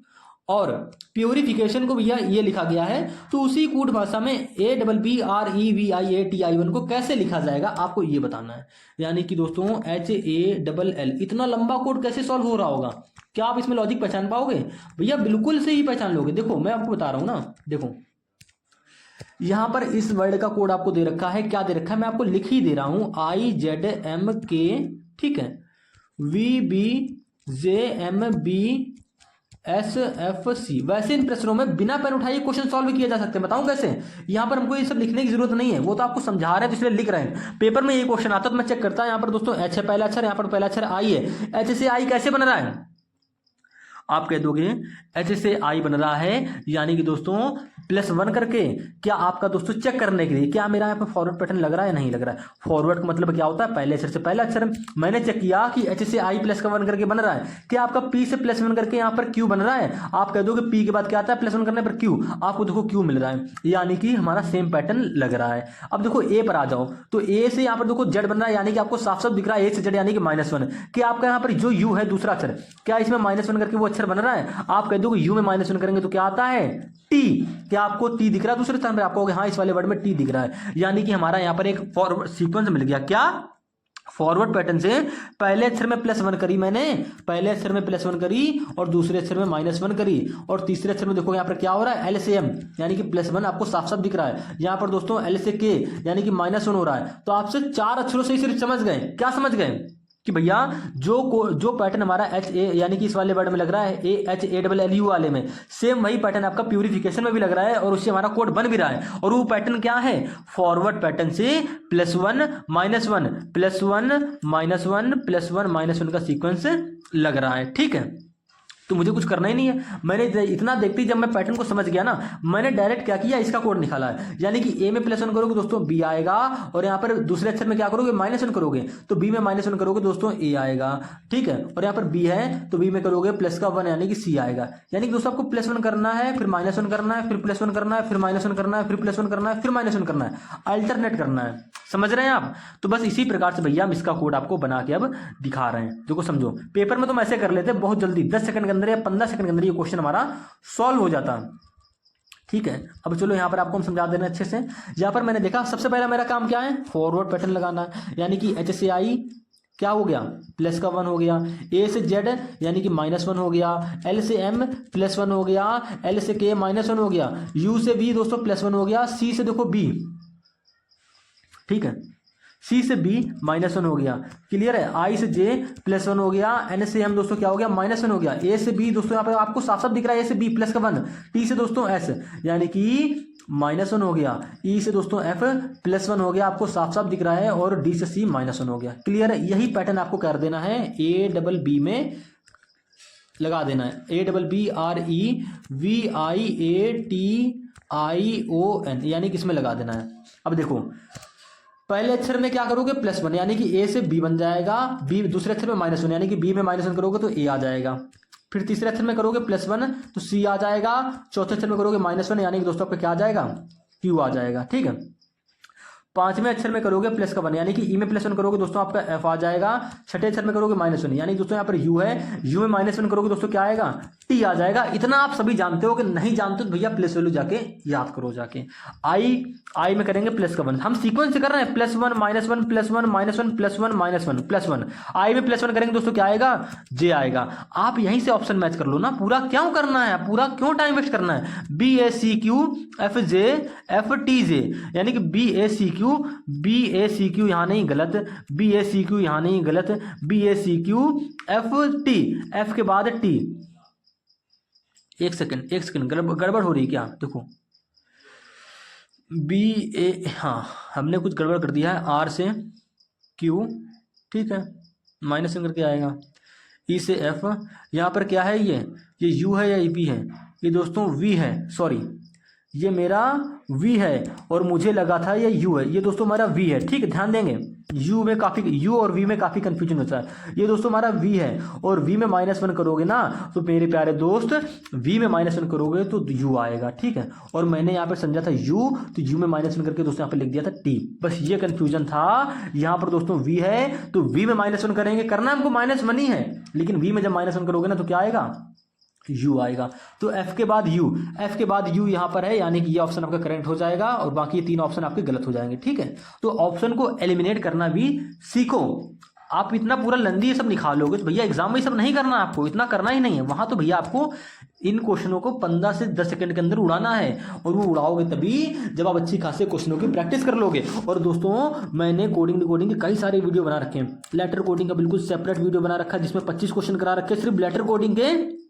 और प्योरिफिकेशन को भैया ये लिखा गया है तो उसी कूट भाषा में ABBREVIATI1 को कैसे लिखा जाएगा आपको ये बताना है। यानी कि दोस्तों HALL इतना लंबा कोड कैसे सॉल्व हो रहा होगा, क्या आप इसमें लॉजिक पहचान पाओगे भैया? बिल्कुल से ही पहचान लोगे। देखो मैं आपको बता रहा हूं ना, देखो यहां पर इस वर्ड का कोड आपको दे रखा है, क्या दे रखा है मैं आपको लिख ही दे रहा हूं, IZMK ठीक है VBJMB SFC। वैसे इन प्रश्नों में बिना पेन उठाए क्वेश्चन सॉल्व किए जा सकते हैं। बताऊं कैसे? यहाँ पर हमको ये सब लिखने की जरूरत नहीं है, वो तो आपको समझा रहे हैं तो इसलिए लिख रहे हैं। पेपर में ये क्वेश्चन आता तो मैं चेक करता। यहाँ पर दोस्तों H है पहला अक्षर, यहाँ पर पहला अक्षर I है। H से I कैसे बन रहा है? आप कह दोगे H से I बन रहा है यानी कि दोस्तों +1 करके। क्या आपका दोस्तों चेक करने के लिए क्या मेरा यहाँ पे फॉरवर्ड पैटर्न लग रहा है नहीं लग रहा है? फॉरवर्ड का मतलब क्या होता है? पहले अक्षर से पहला अक्षर। मैंने चेक किया कि H से I +1 करके बन रहा है। क्या आपका P से +1 करके यहाँ पर Q बन रहा है? आप कह दोगे P के बाद क्या आता है +1 करने पर Q। आपको देखो Q मिल रहा है, यानी कि हमारा सेम पैटर्न लग रहा है। अब देखो A पर आ जाओ तो A से यहाँ पर देखो Z बन रहा है, यानी कि आपको साफ साफ दिख रहा है A से Z यानी कि -1। क्या आपका यहाँ पर जो U है दूसरा अक्षर, क्या इसमें -1 करके वो अक्षर बन रहा है? आप कह दोगे U में -1 करेंगे तो क्या आता है? T। क्या आपको T दिख रहा है दूसरे स्थान पर? आपको हाँ इस वाले वर्ड में T दिख रहा है, यानी कि हमारा यहाँ पर एक फॉरवर्ड सीक्वेंस मिल गया। क्या? फॉरवर्ड पैटर्न से पहले अक्षर में +1 करी मैंने, पहले अक्षर में +1 करी और दूसरे अक्षर में -1 करी और तीसरे अक्षर में देखो यहाँ पर क्या हो रहा है? L से M यानी कि +1 आपको साफ साफ दिख रहा है। यहाँ पर दोस्तों L से K यानी कि -1 हो रहा है। तो आपसे 4 अक्षरों से ही सिर्फ समझ गए। क्या समझ गए? कि भैया जो पैटर्न हमारा HA यानी कि इस वाले वर्ड में लग रहा है HALLU वाले में, सेम वही पैटर्न आपका प्यूरिफिकेशन में भी लग रहा है और उससे हमारा कोड बन भी रहा है। और वो पैटर्न क्या है? फॉरवर्ड पैटर्न से +1 -1 +1 -1 +1 -1 का सीक्वेंस लग रहा है। ठीक है, तो मुझे कुछ करना ही नहीं है। मैंने इतना देखते ही जब मैं पैटर्न को समझ गया ना, मैंने डायरेक्ट क्या किया, इसका कोड निकाला है। यानी कि A में +1 करोगे दोस्तों B आएगा और यहाँ पर दूसरे अक्षर में क्या करोगे? -1 करोगे तो B में -1 करोगे दोस्तों A आएगा। ठीक है, और यहाँ पर B है तो B में करोगे +1 यानी कि C आएगा। यानी कि दोस्तों आपको +1 करना है, फिर -1 करना है, फिर +1 करना है, फिर -1 करना है, फिर +1 करना है, फिर -1 करना है, अल्टरनेट करना है। समझ रहे हैं आप? तो बस इसी प्रकार से भैया हम इसका कोड आपको बना के अब दिखा रहे हैं। देखो समझो, पेपर में तो हम ऐसे कर लेते बहुत जल्दी, 10 सेकंड के अंदर या 15 सेकंड के अंदर ये क्वेश्चन हमारा सॉल्व हो जाता। ठीक है, अब चलो यहाँ पर आपको हम समझा दे रहे हैं अच्छे से। यहाँ पर मैंने देखा सबसे पहला मेरा काम क्या है? फॉरवर्ड पैटर्न लगाना, यानी कि H से I क्या हो गया? +1 हो गया। A से Z यानी कि -1 हो गया। L से M +1 हो गया। L से K -1 हो गया। U से V दोस्तों +1 हो गया। C से देखो B, ठीक है, C से B -1 हो गया। क्लियर है? I से J +1 हो गया। N से M दोस्तों क्या हो गया? -1 हो गया। A से B दोस्तों यहाँ पर आपको साफ साफ दिख रहा है A से B +1। T से दोस्तों S यानी कि -1 हो गया। E से दोस्तों F +1 हो गया, आपको साफ साफ दिख रहा है। और D से C -1 हो गया। क्लियर है? यही पैटर्न आपको कर देना है ABB में लगा देना है। ABBREVIATION यानी कि इसमें लगा देना है। अब देखो पहले अक्षर में क्या करोगे? +1 यानी कि A से B बन जाएगा। B दूसरे अक्षर में -1 यानी कि B में -1 करोगे तो A आ जाएगा। फिर तीसरे अक्षर में करोगे +1 तो C आ जाएगा। चौथे अक्षर में करोगे -1 यानी कि दोस्तों आपका क्या आ जाएगा? Q आ जाएगा। ठीक है, पांचवें अक्षर में करोगे +1 यानी कि E में +1 करोगे दोस्तों आपका F आ जाएगा। छठे अक्षर में करोगे -1 यानी दोस्तों यहाँ पर U है, U में -1 करोगे दोस्तों क्या आएगा? T आ जाएगा। इतना आप सभी जानते हो कि नहीं जानते तो भैया प्लेस वैल्यू जाके याद करो जाके। I में करेंगे +1, हम सीक्वेंस से कर रहे हैं +1 -1 +1 +1 +1 +1 +1। I में +1 करेंगे दोस्तों क्या आएगा? J आएगा। आप यहीं से ऑप्शन मैच कर लो ना, पूरा क्यों करना है, पूरा क्यों टाइम वेस्ट करना है? BACQ FJ FTJ यानी कि BACQ यहाँ नहीं गलत, BACQ यहाँ नहीं गलत, BACQ FT F के बाद T। एक सेकंड गड़बड़ हो रही क्या? देखो BA, हाँ हमने कुछ गड़बड़ कर दिया है। R से Q, ठीक है, -1 करके आएगा। E से F, यहाँ पर क्या है? ये U है या B है? ये दोस्तों V है, सॉरी ये मेरा V है और मुझे लगा था ये U है। ये दोस्तों हमारा V है। ठीक है, ध्यान देंगे U और V में काफ़ी कंफ्यूजन होता है। ये दोस्तों हमारा V है और V में -1 करोगे ना तो मेरे प्यारे दोस्त V में -1 करोगे तो U आएगा। ठीक है, और मैंने यहाँ पर समझा था U, तो U में -1 करके दोस्तों यहाँ पर लिख दिया था T। बस ये कंफ्यूजन था। यहाँ पर दोस्तों V है तो V में -1 करेंगे, करना हमको -1 ही है, लेकिन V में जब -1 करोगे ना तो क्या आएगा? U आएगा। तो F के बाद U यहाँ पर है, यानी कि ये ऑप्शन आपका करेक्ट हो जाएगा और बाकी ये 3 ऑप्शन आपके गलत हो जाएंगे। ठीक है, तो ऑप्शन को एलिमिनेट करना भी सीखो। आप इतना पूरा लंदी ये सब निकालोगे तो भैया एग्जाम में ये सब नहीं करना, आपको इतना करना ही नहीं है। वहां तो भैया आपको इन क्वेश्चनों को 15 से 10 सेकंड के अंदर उड़ाना है, और वो उड़ाओगे तभी जब आप अच्छी खासे क्वेश्चनों की प्रैक्टिस कर लोगे। और दोस्तों मैंने कोडिंग के कई सारे वीडियो बना रखे हैं। लेटर कोडिंग का बिल्कुल सेपरेट वीडियो बना रखा है जिसमें 25 क्वेश्चन करा रखे हैं सिर्फ लेटर कोडिंग के।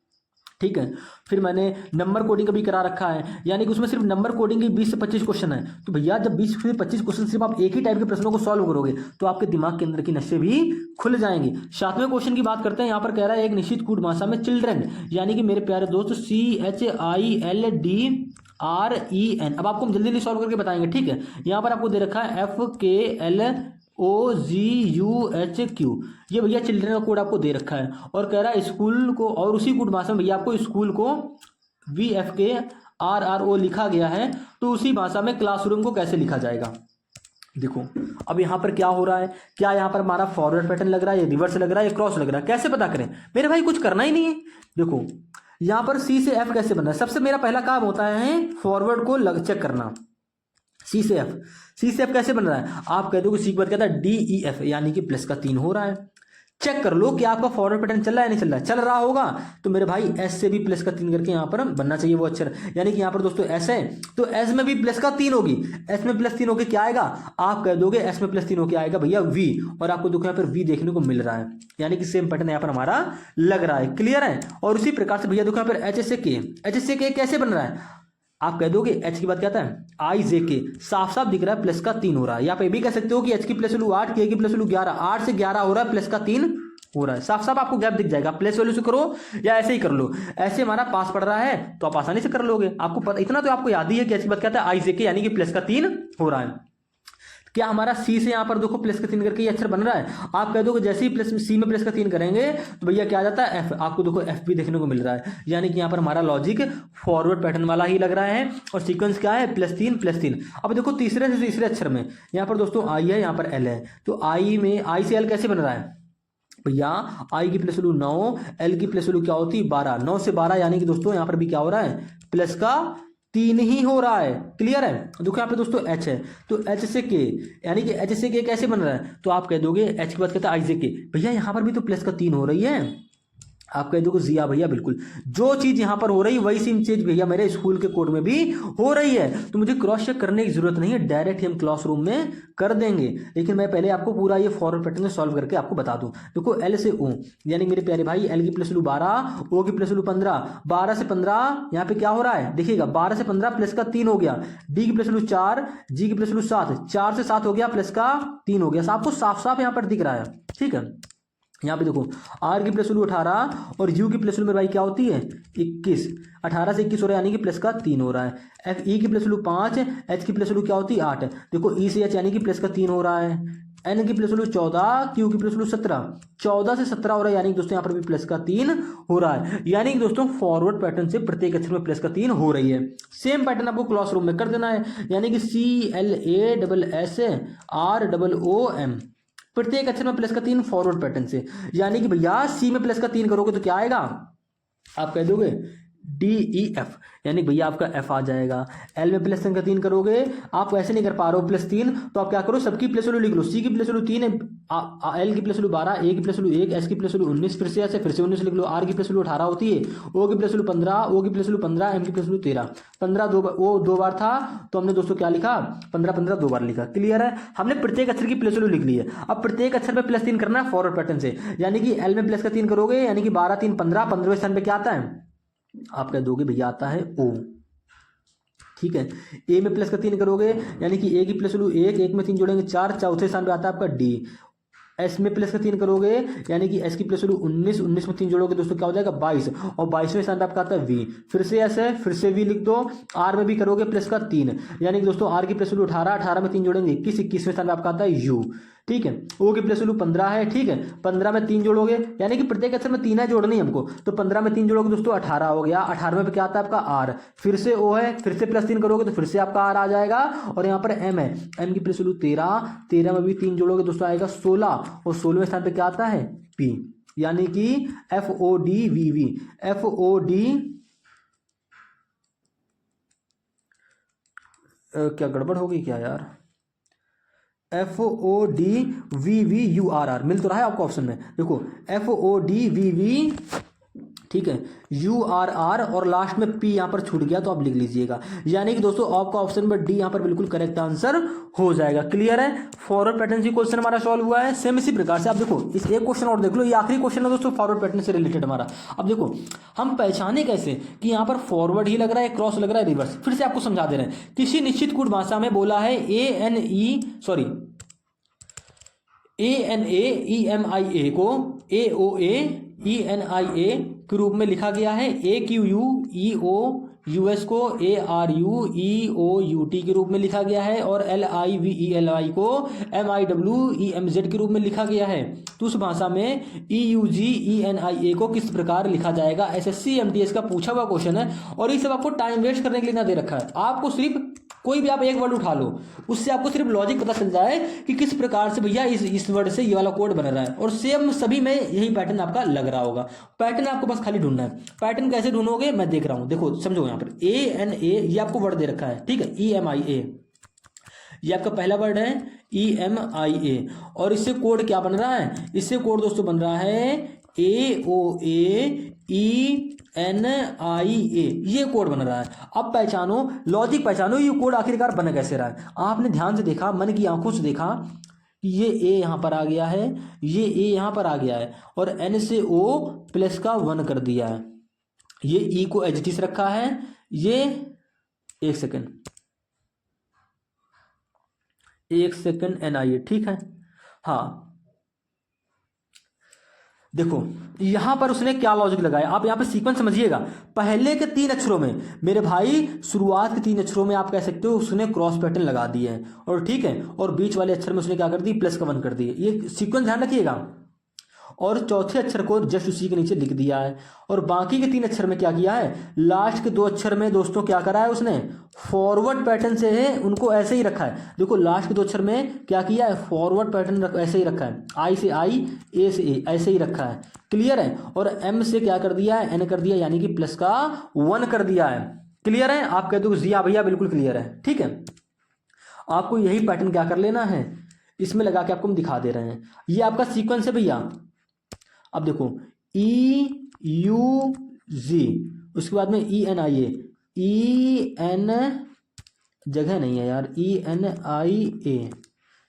ठीक है। फिर मैंने नंबर कोडिंग का भी करा रखा है, यानी कि उसमें सिर्फ नंबर कोडिंग के 20 से 25 क्वेश्चन है। तो भैया जब 20 से 25 क्वेश्चन सिर्फ आप एक ही टाइप के प्रश्नों को सॉल्व करोगे तो आपके दिमाग के अंदर की नसें भी खुल जाएंगी। 7वें क्वेश्चन की बात करते हैं। यहाँ पर कह रहा है एक निश्चित कूट भाषा में चिल्ड्रन, यानी कि मेरे प्यारे दोस्त CHILDREN। अब आपको हम जल्दी जल्दी सॉल्व करके बताएंगे, ठीक है। यहाँ पर आपको दे रखा है FKLOGUHQ, ये भैया चिल्ड्रन का कोड आपको दे रखा है। और कह रहा है स्कूल को, और उसी कोड भाषा में भैया आपको स्कूल को VFKRRO लिखा गया है, तो उसी भाषा में क्लासरूम को कैसे लिखा जाएगा। देखो अब यहाँ पर क्या हो रहा है, क्या यहाँ पर हमारा फॉरवर्ड पैटर्न लग रहा है, या रिवर्स लग रहा है, या क्रॉस लग रहा है, कैसे पता करें मेरे भाई, कुछ करना ही नहीं है। देखो यहाँ पर C से F कैसे बनना है, सबसे मेरा पहला काम होता है फॉरवर्ड को चेक करना। C से F कैसे बन रहा है, आप कह दो कि C के बाद कहता है DEF, यानी कि प्लस का 3 हो रहा है। चेक कर लो कि आपका फॉरवर्ड पैटर्न चल रहा है नहीं चल रहा है। चल रहा होगा तो मेरे भाई S से भी प्लस का 3 करके यहाँ पर बनना चाहिए वो अक्षर, यानी कि यहाँ पर दोस्तों S है तो S में भी प्लस का 3 होगी। S में प्लस 3 होके क्या आएगा, आप कह दोगे S में प्लस 3 होके आएगा भैया V, और आपको देखो यहाँ पर V देखने को मिल रहा है, यानी कि सेम पैटर्न यहाँ पर हमारा लग रहा है। क्लियर है। और उसी प्रकार से भैया देखो यहाँ पर H से K कैसे बन रहा है, आप कह दोगे H की बात क्या था IJK, साफ साफ दिख रहा है प्लस का 3 हो रहा है। या पे भी कह सकते हो कि H की प्लस वैल्यू 8, K की प्लस वैल्यू 11, 8 से 11 हो रहा है, प्लस का 3 हो रहा है। साफ साफ आपको गैप दिख जाएगा, प्लस वैल्यू से करो या ऐसे ही कर लो। ऐसे हमारा पास पड़ रहा है तो आप आसानी से कर लोगे, आपको पता इतना तो आपको याद ही है कि H की बात क्या था IJK, यानी कि प्लस का 3 हो रहा है। क्या हमारा C से यहाँ पर देखो प्लस का 3 करके ये अक्षर बन रहा है, आप कह दो कि जैसे ही प्लस C में प्लस का 3 करेंगे तो भैया क्या आ जाता है F, आपको देखो F भी देखने को मिल रहा है, यानी कि यहाँ पर हमारा लॉजिक फॉरवर्ड पैटर्न वाला ही लग रहा है। और सीक्वेंस क्या है +3 अब देखो तीसरे से तीसरे अक्षर में यहाँ पर दोस्तों I है, यहाँ पर L है, तो I में I से L कैसे बन रहा है भैया, I की प्लस वैल्यू 9, L की प्लस वैल्यू क्या होती है 12, 9 से 12, यानी कि दोस्तों यहाँ पर भी क्या हो रहा है प्लस का 3 ही हो रहा है। क्लियर है। देखो यहाँ पे दोस्तों H है तो H से K, यानी कि H से K कैसे बन रहा है, तो आप कह दोगे H की बात कहता है IJK, भैया यहाँ पर भी तो प्लस का 3 हो रही है, आप कह दोगे जिया भैया बिल्कुल जो चीज यहां पर हो रही है वही सेम चीज भैया मेरे स्कूल के कोड में भी हो रही है, तो मुझे क्रॉस चेक करने की जरूरत नहीं है, डायरेक्ट हम क्लासरूम में कर देंगे। लेकिन मैं पहले आपको पूरा ये फॉरवर्ड पैटर्न सॉल्व करके आपको बता दूं। देखो L से O, यानी मेरे प्यारे भाई L की प्लस वैल्यू 12, O की प्लस वैल्यू 15, 12 से 15 यहाँ पे क्या हो रहा है देखिएगा, 12 से 15 प्लस का 3 हो गया, D की प्लस वैल्यू 4, G की प्लस वैल्यू 7, 4 से 7 हो गया प्लस का 3 हो गया। आपको साफ साफ यहाँ पर दिख रहा है, ठीक है। यहाँ पे देखो R की प्लस वैल्यू 18 और U की प्लस वैल्यू मेरे भाई क्या होती है 21, 18 से 21 हो रहा है, यानी कि प्लस का 3 हो रहा है। E की प्लस वैल्यू 5, H की प्लस वैल्यू क्या होती है 8, देखो E से H यानी कि प्लस का 3 हो रहा है। N की प्लस वैल्यू 14, Q की प्लस वैल्यू 17, 14 से 17 हो रहा है, यानी कि दोस्तों यहाँ पर भी प्लस का 3 हो रहा है। यानी कि दोस्तों फॉरवर्ड पैटर्न से प्रत्येक अक्षर में प्लस का 3 हो रही है। सेम पैटर्न आपको क्लासरूम में कर देना है, यानी कि CLASSROOM, प्रत्येक अक्षर में प्लस का 3 फॉरवर्ड पैटर्न से। यानी कि भैया C में प्लस का 3 करोगे तो क्या आएगा, आप कह दोगे DEF, यानी भैया आपका F आ जाएगा। L में प्लस का 3 करोगे, आप ऐसे नहीं कर पा रहे हो प्लस 3, तो आप क्या करो सबकी प्लस वैल्यू लिख लो। C की प्लस वैल्यू 3 है, L की प्लस वैल्यू 12, A की प्लस वैल्यू 1, S की प्लस वैल्यू 19, फिर से ऐसे फिर से 19 लिख लो। R की प्लस वैल्यू 18 होती है, O की प्लस वैल्यू 15, O की प्लस वैल्यू 15, M की प्लस वैल्यू 13, 15 दो बार था तो हमने दोस्तों क्या लिखा 15 दो बार लिखा। क्लियर है, हमने प्रत्येक अक्षर की प्लस वैल्यू लिख ली है। अब प्रत्येक अक्षर पे प्लस 3 करना है फॉरवर्ड पैटर्न से, यानी कि L में प्लस का 3 करोगे, यानी कि 12 3 15, 15वें स्थान पे क्या आता है आप कह दोगे भैया आता है O, ठीक है। A में प्लस का 3 करोगे, यानी कि A की प्लस वैल्यू 1, 1 में 3 जोड़ेंगे 4, चौथे स्थान पे आता है आपका D। S में प्लस का 3 करोगे, यानी कि S की प्लस वैल्यू 19, 19 में 3 जोड़ोगे दोस्तों क्या हो जाएगा 22, और 22वें स्थान पे आपका आता है V। फिर से S है, फिर से V लिख दो। R में भी करोगे प्लस का 3, यानी कि दोस्तों R की प्लस वैल्यू 18, 18 में 3 जोड़ेंगे 21, 21वें स्थान पे आपका आता है U, ठीक है। O की प्लस वैल्यू 15 है, ठीक है, 15 में 3 जोड़ोगे, यानी कि प्रत्येक अक्षर में 3 है जोड़नी हमको, तो 15 में 3 जोड़ोगे दोस्तों 18 हो गया। 18वें पे क्या आता है आपका R, फिर से O है, फिर से प्लस 3 करोगे तो फिर से आपका R आ जाएगा। और यहाँ पर M है, M की प्लस वैल्यू 13, 13 में भी 3 जोड़ोगे दोस्तों आएगा 16, और 16वें स्थान पे क्या आता है P, यानी कि FODVV, FOD क्या गड़बड़ होगी क्या यार, FODVVURR मिल तो रहा है आपको ऑप्शन में, देखो FODVV, ठीक है, URR और लास्ट में P यहाँ पर छूट गया तो आप लिख लीजिएगा। यानी कि दोस्तों आपका ऑप्शन नंबर डी यहाँ पर बिल्कुल करेक्ट आंसर हो जाएगा। क्लियर है, फॉरवर्ड पैटर्न से क्वेश्चन हमारा सॉल्व हुआ है। सेम इसी प्रकार से आप देखो इस एक क्वेश्चन और देख लो, ये आखिरी क्वेश्चन है दोस्तों फॉरवर्ड पैटर्न से रिलेटेड हमारा। अब देखो हम पहचाने कैसे कि यहाँ पर फॉरवर्ड ही लग रहा है, क्रॉस लग रहा है, रिवर्स। फिर से आपको समझा दे रहे हैं, किसी निश्चित कूट भाषा में बोला है ANAEMIA को AOAENIA के रूप में लिखा गया है, AQUEOUS को ARUEOUT के रूप में लिखा गया है, और LIVELI को MIWEMZ के रूप में लिखा गया है। तो उस भाषा में EUGENIA को किस प्रकार लिखा जाएगा? SSC MTS का पूछा हुआ क्वेश्चन है, और ये सब आपको टाइम वेस्ट करने के लिए ना दे रखा है। आपको सिर्फ कोई भी आप एक वर्ड उठा लो, उससे आपको सिर्फ लॉजिक पता चल जाए कि किस प्रकार से भैया इस वर्ड से ये वाला कोड बन रहा है, और सेम सभी में यही पैटर्न आपका लग रहा होगा। पैटर्न आपको बस खाली ढूंढना है। पैटर्न कैसे ढूंढोगे मैं देख रहा हूं, देखो समझो यहाँ पर ANA ये आपको वर्ड दे रखा है, ठीक है, EMIA ये आपका पहला वर्ड है EMIA, और इससे कोड क्या बन रहा है? इससे कोड दोस्तों बन रहा है AOAENIA, ये कोड बन रहा है। अब पहचानो, लॉजिक पहचानो, ये कोड आखिरकार बन कैसे रहा है। आपने ध्यान से देखा, मन की आंखों से देखा कि ये A यहाँ पर आ गया है, ये A यहाँ पर आ गया है, और N से O प्लस का 1 कर दिया है, ये E को एच टी से रखा है, ये एक सेकेंड NIA, ठीक है। हाँ देखो यहां पर उसने क्या लॉजिक लगाया, आप यहां पे सीक्वेंस समझिएगा। पहले के 3 अक्षरों में मेरे भाई, शुरुआत के 3 अक्षरों में आप कह सकते हो उसने क्रॉस पैटर्न लगा दिए हैं, और ठीक है, और बीच वाले अक्षर में उसने क्या कर दी? प्लस का 1 कर दिए। ये सीक्वेंस ध्यान रखिएगा। और चौथे अक्षर को जस्ट उसी के नीचे लिख दिया है, और बाकी के 3 अक्षर में क्या किया है? लास्ट के 2 अक्षर में दोस्तों क्या करा है उसने? फॉरवर्ड पैटर्न से है उनको ऐसे ही रखा है। देखो लास्ट के 2 अक्षर में क्या किया है? फॉरवर्ड पैटर्न ऐसे ही रखा है, I से I, A से A ऐसे ही रखा है। क्लियर है। और M से क्या कर दिया है? N कर दिया, यानी कि प्लस का 1 कर दिया है। क्लियर है। आप कहते हो जी हाँ भैया बिल्कुल क्लियर है, ठीक है। आपको यही पैटर्न क्या कर लेना है, इसमें लगा के आपको हम दिखा दे रहे हैं। ये आपका सीक्वेंस है भैया। अब देखो EUG, उसके बाद में ENIA, EN जगह नहीं है यार, ENIA,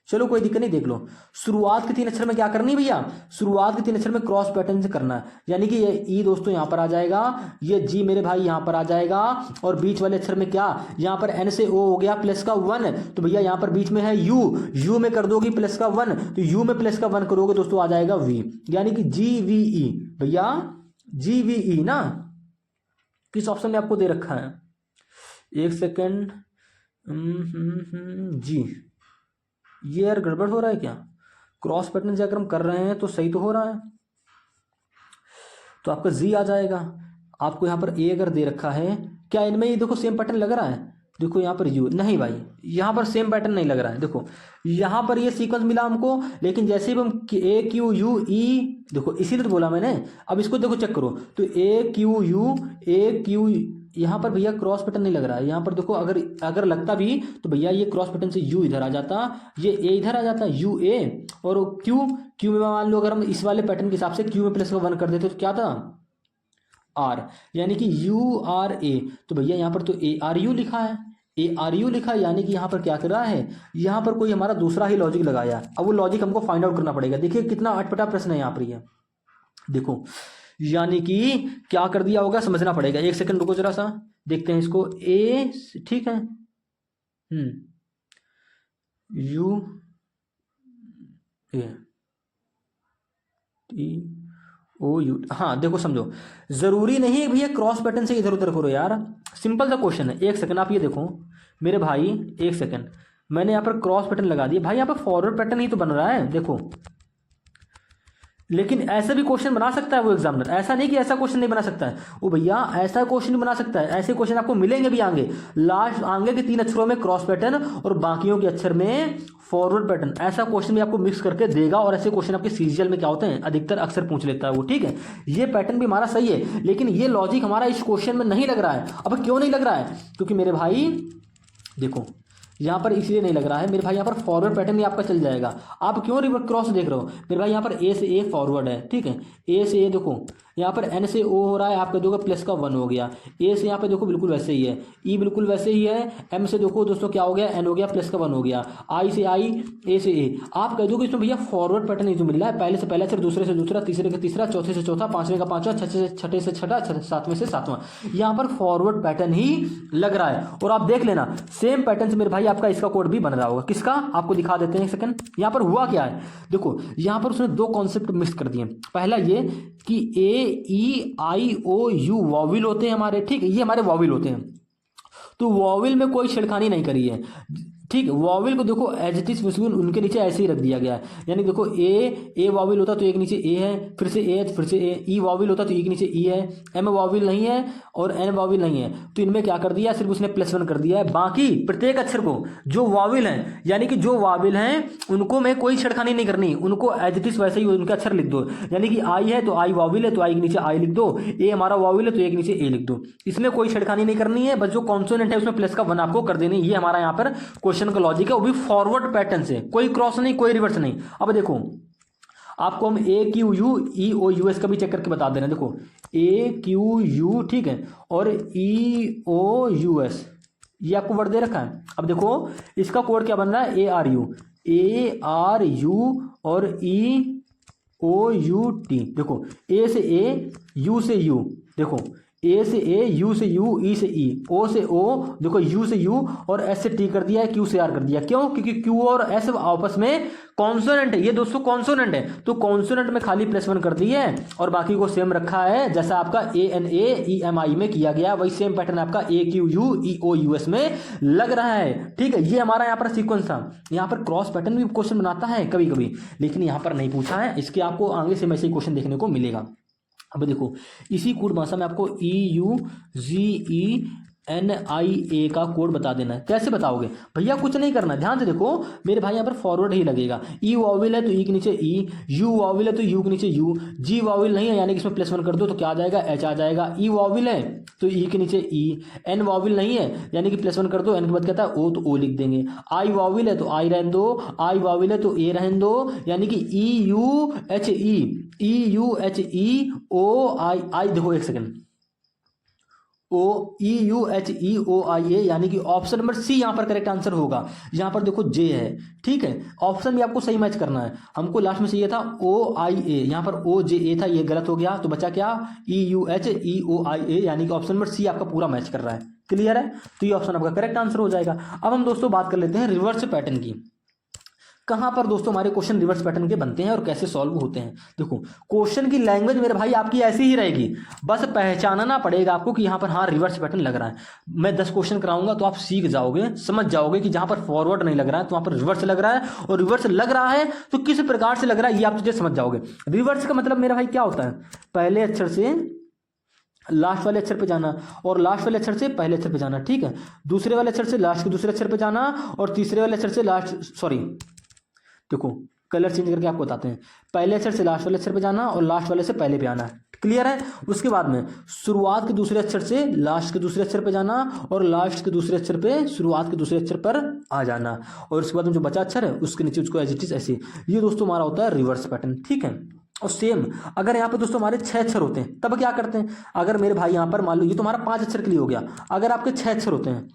चलो कोई दिक्कत नहीं, देख लो। शुरुआत के 3 अक्षर में क्या करनी है भैया? शुरुआत के 3 अक्षर में क्रॉस पैटर्न से करना है, यानी कि ये ई दोस्तों यहां पर आ जाएगा, ये जी मेरे भाई यहां पर आ जाएगा, और बीच वाले अक्षर में क्या? यहां पर एन से ओ हो गया प्लस का 1, तो भैया यहां पर बीच में है यू में कर दोगे प्लस का 1, तो यू में प्लस का 1 करोगे दोस्तों आ जाएगा वी, यानी कि GVE भैया, GVE ना। किस ऑप्शन में आपको दे रखा है? एक सेकेंड, जी ये यार गड़बड़ हो रहा है क्या? क्रॉस पैटर्न जाकर हम कर रहे हैं तो सही तो हो रहा है, तो आपका जी आ जाएगा। आपको यहाँ पर ए अगर दे रखा है, क्या इनमें ये देखो सेम पैटर्न लग रहा है? देखो यहाँ पर यू नहीं भाई, यहाँ पर सेम पैटर्न नहीं लग रहा है। देखो यहाँ पर ये सीक्वेंस मिला हमको, लेकिन जैसे भी हम AQUE, देखो इसीलिए तो बोला मैंने। अब इसको देखो चेक करो, तो AQ यहाँ पर भैया क्रॉस पैटर्न नहीं लग रहा है। यहाँ पर देखो अगर लगता भी तो भैया ये क्रॉस पैटर्न से यू इधर आ जाता, ये ए इधर आ जाता, UA, और क्यू में मान लो अगर हम इस वाले पैटर्न के हिसाब से क्यू में प्लस का 1 कर देते तो क्या था? R, यानी कि URA, तो भैया यहाँ पर तो ARU लिखा है, ARU लिखा है, यानी कि यहाँ पर क्या कर रहा है? यहाँ पर कोई हमारा दूसरा ही लॉजिक लगाया। अब वो लॉजिक हमको फाइंड आउट करना पड़ेगा। देखिए कितना अटपटा प्रश्न है यहाँ पर ये, देखो यानी कि क्या कर दिया होगा समझना पड़ेगा। एक सेकंड रुको जरा सा, देखते हैं इसको। ए ठीक है, U A T O U, हाँ देखो समझो, जरूरी नहीं है भैया क्रॉस पैटर्न से इधर उधर करो यार, सिंपल सा क्वेश्चन है। एक सेकंड आप ये देखो मेरे भाई, एक सेकंड, मैंने यहाँ पर क्रॉस पैटर्न लगा दिया भाई, यहाँ पर फॉरवर्ड पैटर्न ही तो बन रहा है देखो। लेकिन ऐसा भी क्वेश्चन बना सकता है वो एग्जामिनर, ऐसा नहीं कि ऐसा क्वेश्चन नहीं बना सकता है वो भैया, ऐसा क्वेश्चन बना सकता है। ऐसे क्वेश्चन आपको मिलेंगे भी आगे, लास्ट आगे के 3 अक्षरों में क्रॉस पैटर्न और बाकियों के अक्षर में फॉरवर्ड पैटर्न, ऐसा क्वेश्चन भी आपको मिक्स करके देगा। और ऐसे क्वेश्चन आपके सीजीएल में क्या होते हैं, अधिकतर अक्सर पूछ लेता है वो, ठीक है। ये पैटर्न भी हमारा सही है, लेकिन ये लॉजिक हमारा इस क्वेश्चन में नहीं लग रहा है। अब क्यों नहीं लग रहा है? क्योंकि मेरे भाई देखो यहाँ पर इसलिए नहीं लग रहा है मेरे भाई, यहाँ पर फॉरवर्ड पैटर्न ही आपका चल जाएगा। आप क्यों रिवर्स क्रॉस देख रहे हो मेरे भाई? यहाँ पर ए से ए फॉरवर्ड है, ठीक है, ए से ए देखो, यहाँ पर n से o हो रहा है, आप कह दोगे प्लस का 1 हो गया। a से यहाँ पे देखो बिल्कुल वैसे ही है, e बिल्कुल वैसे ही है, m से देखो दोस्तों क्या हो गया, n हो गया प्लस का 1 हो गया, i से i, a से a। आप कह दोगे इसमें भैया फॉरवर्ड पैटर्न नहीं जो मिल रहा है, पहले से पहला अक्षर, दूसरे से दूसरा, तीसरे का तीसरा, चौथे से चौथा, पांचवें का पांचवा, छठे से छठा, सातवें से सातवां। यहाँ पर फॉरवर्ड पैटर्न ही लग रहा है। और आप देख लेना सेम पैटर्न से मेरे भाई आपका इसका कोड भी बन रहा होगा। किसका आपको दिखा देते हैं एक सेकंड। यहाँ पर हुआ क्या है, देखो यहाँ पर उसने दो कॉन्सेप्ट मिक्स कर दिए। पहला ये कि A E I O U वॉविल होते हैं हमारे, ठीक है, ये हमारे वॉविल होते हैं, तो वॉविल में कोई छेड़खानी नहीं करी है, ठीक। वॉविल को देखो एज इट इज उनके नीचे ऐसे ही रख दिया गया है। यानी देखो ए वॉविल होता तो एक नीचे ए है, फिर से ए, फिर से ए, ई वॉविल होता तो एक नीचे ई है, एम वॉविल नहीं है और एन वॉविल नहीं है, तो इनमें क्या कर दिया, सिर्फ उसने +1 कर दिया है। बाकी प्रत्येक अक्षर को जो वॉविल हैं, यानी कि जो वॉविल हैं उनको में कोई छेड़खानी नहीं करनी, उनको एज इट इज वैसे ही उनके अक्षर लिख दो। यानी कि आई है तो आई वॉविल है तो आई के नीचे आई लिख दो, ए हमारा वॉविल है तो एक नीचे ए लिख दो। इसमें कोई छेड़खानी नहीं करनी है, बस जो कॉन्सोनेंट है उसमें +1 आपको कर देनी। ये हमारा यहाँ पर क्वेश्चन का लॉजिक है, वो भी फॉरवर्ड पैटर्न से, कोई क्रॉस नहीं, कोई रिवर्स नहीं। अब देखो आपको हम AQUEOUS का भी चेक करके बता दे रहे हैं। देखो AQU, ठीक है, और EOUS ये आपको वर्ड दे रखा है। अब देखो इसका कोड क्या बन रहा है, ARU और EOUT। देखो A से A, U से U, देखो ए से ए, यू से यू, ई से ई, ओ से ओ, देखो यू से यू और एस से टी कर दिया है, क्यू से आर कर दिया। क्यों? क्योंकि क्यू और एस आपस में कॉन्सोनेंट है, ये दोस्तों कॉन्सोनेंट है, तो कॉन्सोनेंट में खाली +1 कर दी है और बाकी को सेम रखा है जैसा आपका ANAEMI में किया गया, वही सेम पैटर्न आपका AQUEOUS में लग रहा है, ठीक है। ये हमारा यहाँ पर सीक्वेंस था। यहाँ पर क्रॉस पैटर्न भी क्वेश्चन बनाता है कभी कभी, लेकिन यहाँ पर नहीं पूछा है, इसके आपको आगे से ऐसे ही क्वेश्चन देखने को मिलेगा। अब देखो इसी कोड भाषा में आपको EUGENIA का कोड बता देना है। कैसे बताओगे भैया, कुछ नहीं करना, ध्यान से देखो मेरे भाई, यहाँ पर फॉरवर्ड ही लगेगा। ई वॉविल है तो ई के नीचे ई, यू वॉविल है तो यू के नीचे यू, जी वॉविल नहीं है यानी कि इसमें +1 कर दो तो क्या आ जाएगा, एच आ जाएगा। ई वॉविल है तो ई के नीचे ई, एन वॉविल नहीं है यानी कि +1 कर दो, एन के बाद कहता है ओ तो ओ लिख देंगे। आई वॉविल है तो आई रहने दो, आई वॉविल है तो ए रहने दो, यानी कि EUHEOI। देखो एक सेकंड, EUHEOIA, यानी कि ऑप्शन नंबर सी यहाँ पर करेक्ट आंसर होगा। यहाँ पर देखो जे है, ठीक है, ऑप्शन भी आपको सही मैच करना है। हमको लास्ट में चाहिए था OIA, यहाँ पर OJA था, ये गलत हो गया, तो बचा क्या, EUHEOIA, यानी कि ऑप्शन नंबर सी आपका पूरा मैच कर रहा है। क्लियर है, तो ये ऑप्शन आपका करेक्ट आंसर हो जाएगा। अब हम दोस्तों बात कर लेते हैं रिवर्स पैटर्न की। कहाँ पर दोस्तों हमारे क्वेश्चन रिवर्स पैटर्न के बनते हैं और कैसे सॉल्व होते हैं। देखो क्वेश्चन की लैंग्वेज मेरे भाई आपकी ऐसी ही रहेगी, बस पहचानना पड़ेगा आपको कि यहाँ पर हाँ रिवर्स पैटर्न लग रहा है। मैं 10 क्वेश्चन कराऊंगा तो आप सीख जाओगे, समझ जाओगे कि जहाँ पर फॉरवर्ड नहीं लग रहा है तो वहाँ पर रिवर्स लग रहा है, और रिवर्स लग रहा है तो किस प्रकार से लग रहा है ये आप तुझे समझ जाओगे। रिवर्स का मतलब मेरा भाई क्या होता है, पहले अक्षर से लास्ट वाले अक्षर पे जाना और लास्ट वाले अक्षर से पहले अक्षर पे जाना, ठीक है, दूसरे वाले अक्षर से लास्ट के दूसरे अक्षर पे जाना और तीसरे वाले अक्षर से देखो कलर चेंज करके आपको बताते हैं, पहले अक्षर से लास्ट वाले अक्षर पे जाना और लास्ट वाले से पहले पे आना। क्लियर है, उसके बाद में शुरुआत के दूसरे अक्षर से लास्ट के दूसरे अक्षर पे जाना और लास्ट के दूसरे अक्षर पे शुरुआत के दूसरे अक्षर पर आ जाना, और उसके बाद में जो बचा अक्षर है उसके नीचे उसको एज इट इज ऐसे। ये दोस्तों हमारा होता है रिवर्स पैटर्न, ठीक है। और सेम अगर यहाँ पे दोस्तों हमारे 6 अक्षर होते हैं तब क्या करते हैं, अगर मेरे भाई यहाँ पर मान लो ये तुम्हारा 5 अक्षर के लिए हो गया, अगर आपके 6 अक्षर होते हैं,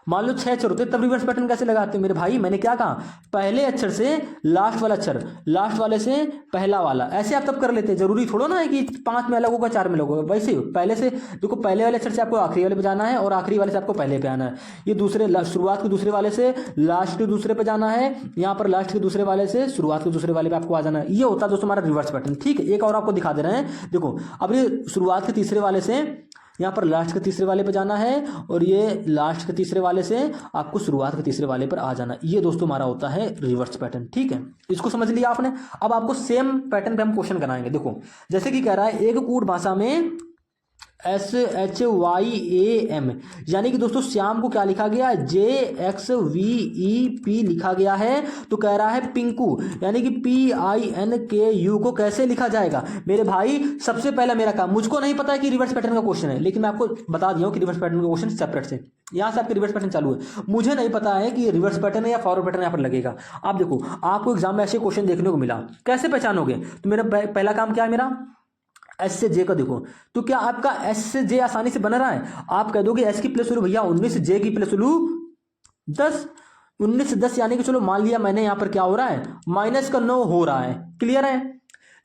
मान लो 6 अक्षर होते हैं, तब रिवर्स पैटर्न कैसे लगाते हैं मेरे भाई, मैंने क्या कहा, पहले अक्षर से लास्ट वाला अक्षर, लास्ट वाले से पहला वाला, ऐसे आप तब कर लेते हैं। जरूरी थोड़ा ना है कि 5 में अलग होगा 4 में अलग होगा, वैसे ही पहले से देखो, पहले वाले अक्षर से आपको आखिरी वाले पे जाना है और आखिरी वाले से आपको पहले पे आना है। ये दूसरे शुरुआत के दूसरे वाले से लास्ट के दूसरे पे जाना है, यहाँ पर लास्ट के दूसरे वाले से शुरुआत के दूसरे वाले पे आपको आ जाना है। ये होता है दोस्तों हमारा रिवर्स पैटर्न, ठीक है। एक और आपको दिखा दे रहे हैं, देखो अब ये शुरुआत के तीसरे वाले से यहाँ पर लास्ट के तीसरे वाले पे जाना है और ये लास्ट के तीसरे वाले से आपको शुरुआत के तीसरे वाले पर आ जाना। ये दोस्तों हमारा होता है रिवर्स पैटर्न, ठीक है। इसको समझ लिया आपने। अब आपको सेम पैटर्न पे हम क्वेश्चन कराएंगे। देखो जैसे कि कह रहा है एक कूट भाषा में SHYAM, यानी कि दोस्तों श्याम को क्या लिखा गया, JXVEP लिखा गया है। तो कह रहा है पिंकू, यानी कि PINKU को कैसे लिखा जाएगा मेरे भाई। सबसे पहला मेरा काम, मुझको नहीं पता है कि रिवर्स पैटर्न का क्वेश्चन है, लेकिन मैं आपको बता दिया हूं कि रिवर्स पैटर्न का क्वेश्चन सेपरेट से, यहां से आपके रिवर्स पैटर्न चालू है। मुझे नहीं पता है कि रिवर्स पैटर्न है या फॉरवर्ड पैटर्न यहां पर लगेगा। आप देखो आपको एग्जाम में ऐसे क्वेश्चन देखने को मिला, कैसे पहचानोगे। तो मेरा पहला काम क्या है, मेरा एस से जे का देखो, तो क्या आपका एस से जे आसानी से बन रहा है? आप कह दोगे एस की प्लस वैल्यू भैया 19, जे की प्लस वैल्यू 10, 19 से 10 यानी कि चलो मान लिया मैंने यहाँ पर क्या हो रहा है, माइनस का 9 हो रहा है, क्लियर है।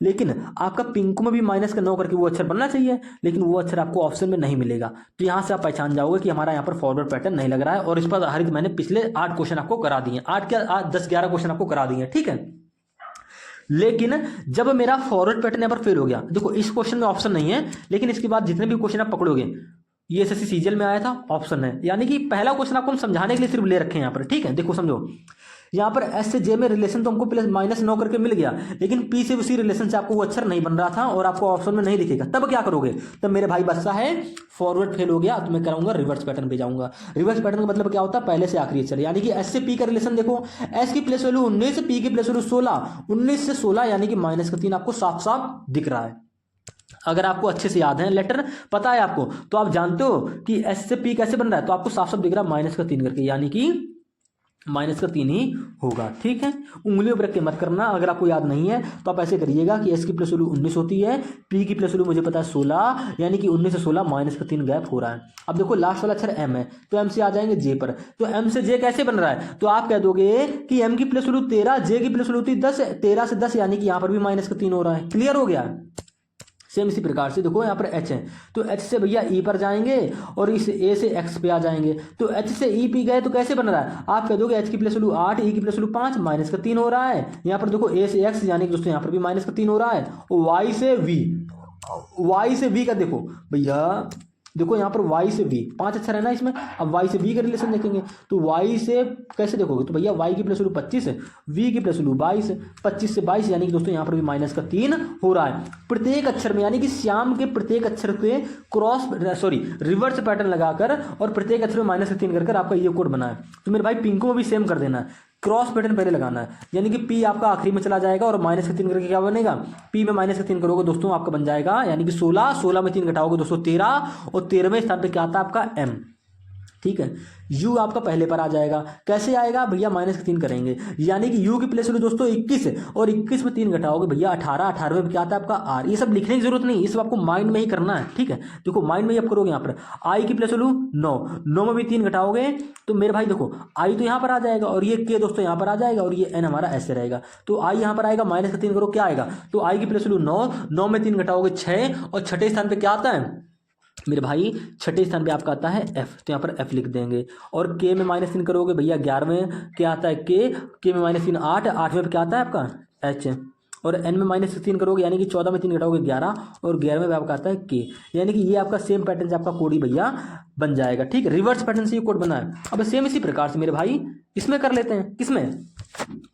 लेकिन आपका पिंक में भी माइनस का 9 करके वो अक्षर बनना चाहिए, लेकिन वो अक्षर आपको ऑप्शन में नहीं मिलेगा। तो यहाँ से आप पहचान जाओगे कि हमारा यहाँ पर फॉरवर्ड पैटर्न नहीं लग रहा है। और इस पर आधारित मैंने पिछले 8 क्वेश्चन आपको करा दिए, 8 क्या 10-11 क्वेश्चन आपको करा दिए, ठीक है। लेकिन जब मेरा फॉरवर्ड पैटर्न यहाँ पर फेल हो गया, देखो इस क्वेश्चन में ऑप्शन नहीं है, लेकिन इसके बाद जितने भी क्वेश्चन आप पकड़ोगे, ये एसएससी सीजीएल में आया था, ऑप्शन है। यानी कि पहला क्वेश्चन आपको हम समझाने के लिए सिर्फ ले रखे हैं यहाँ पर, ठीक है। देखो समझो, यहाँ पर एस से जे में रिलेशन तो हमको प्लस -9 करके मिल गया, लेकिन पी से उसी रिलेशन से आपको वो अक्षर नहीं बन रहा था और आपको ऑप्शन में नहीं दिखेगा। तब क्या करोगे? तब मेरे भाई बच्चा है फॉरवर्ड फेल हो गया तो मैं कराऊंगा रिवर्स पैटर्न पे जाऊंगा। रिवर्स पैटर्न का मतलब क्या होता है? पहले से आखिरी अक्षर, यानी कि एस से पी का रिलेशन देखो, एस की प्लस वैल्यू 19, पी की प्लस वैल्यू 16, 19 से 16 यानी कि -3 आपको साफ साफ दिख रहा है। अगर आपको अच्छे से याद है लेटर पता है आपको, तो आप जानते हो कि एस से पी कैसे बन रहा है, तो आपको साफ साफ दिख रहा है -3 करके, यानी कि -3 ही होगा, ठीक है। उंगलियों पर रख के मत करना, अगर आपको याद नहीं है तो आप ऐसे करिएगा कि एस की प्लस वैल्यू 19 होती है, पी की प्लस वैल्यू मुझे पता है 16, यानी कि 19 से 16 -3 गैप हो रहा है। अब देखो लास्ट वाला अक्षर एम है, तो एम से आ जाएंगे जे पर, तो एम से जे कैसे बन रहा है? तो आप कह दोगे कि एम की प्लस वैल्यू 13, जे की प्लस वैल्यू 10, 13 से 10 यानी कि यहाँ पर भी -3 हो रहा है, क्लियर हो गया। सेम इसी प्रकार से देखो यहाँ पर एच है, तो एच से भैया ई पर जाएंगे और इस ए से एक्स पे आ जाएंगे, तो एच से ई पी गए तो कैसे बन रहा है? आप कह दोगे एच की प्लस वैल्यू 8, ई की प्लस वैल्यू 5, -3 हो रहा है। यहाँ पर देखो ए से एक्स यानी कि दोस्तों यहाँ पर भी -3 हो रहा है, और वाई से वी, वाई से वी का देखो भैया, देखो यहाँ पर y से v 5 अक्षर है ना इसमें। अब y से v का रिलेशन देखेंगे, तो y से कैसे देखोगे? तो भैया y की प्लस वैल्यू 25 है, v की प्लस वैल्यू 22, 25 से 22 यानी कि दोस्तों यहाँ पर भी -3 हो रहा है प्रत्येक अक्षर में, यानी कि श्याम के प्रत्येक अक्षर पे रिवर्स पैटर्न लगाकर और प्रत्येक अक्षर में -3 कर आपका ये कोड बना है। तो मेरे भाई पिंको में भी सेम कर देना है, क्रॉस पैटर्न पहले लगाना है, यानी कि P आपका आखिरी में चला जाएगा और -3 करके क्या बनेगा? P में -3 करोगे दोस्तों आपका बन जाएगा, यानी कि 16, 16 में 3 घटाओगे दोस्तों 13, और 13वें स्थान पे क्या आता है आपका M, ठीक है। u आपका पहले पर आ जाएगा, कैसे आएगा भैया? -3 करेंगे, यानी कि u की प्लेस वैल्यू दोस्तों 21 है, और 21 में 3 घटाओगे भैया 18, 18वें में क्या आता है आपका r। ये सब लिखने की जरूरत नहीं, ये सब आपको माइंड में ही करना है, ठीक है। देखो माइंड में ही आप करोगे। यहाँ पर i की प्लेस वैल्यू 9, 9 में भी 3 घटाओगे तो मेरे भाई देखो i तो यहाँ पर आ जाएगा, और ये k दोस्तों यहाँ पर आ जाएगा, और ये n हमारा ऐसे रहेगा, तो i यहाँ पर आएगा, -3 करो क्या आएगा? तो i की प्लेस वैल्यू 9, 9 में 3 घटाओगे 6, और छठे स्थान पर क्या आता है मेरे भाई? छठे स्थान पे आपका आता है f, तो यहाँ पर f लिख देंगे। और k में -3 करोगे भैया, 11वें क्या आता है k में -3 8, 8वें पे क्या आता है आपका h, और n में -3 करोगे यानी कि 14 में 3 घटाओगे 11, और 11वें पे आपका आता है k, यानी कि ये आपका सेम पैटर्न से आपका कोड ही भैया बन जाएगा, ठीक है। रिवर्स पैटर्न से ये कोड बना है। अब सेम इसी प्रकार से मेरे भाई इसमें कर लेते हैं, किसमें?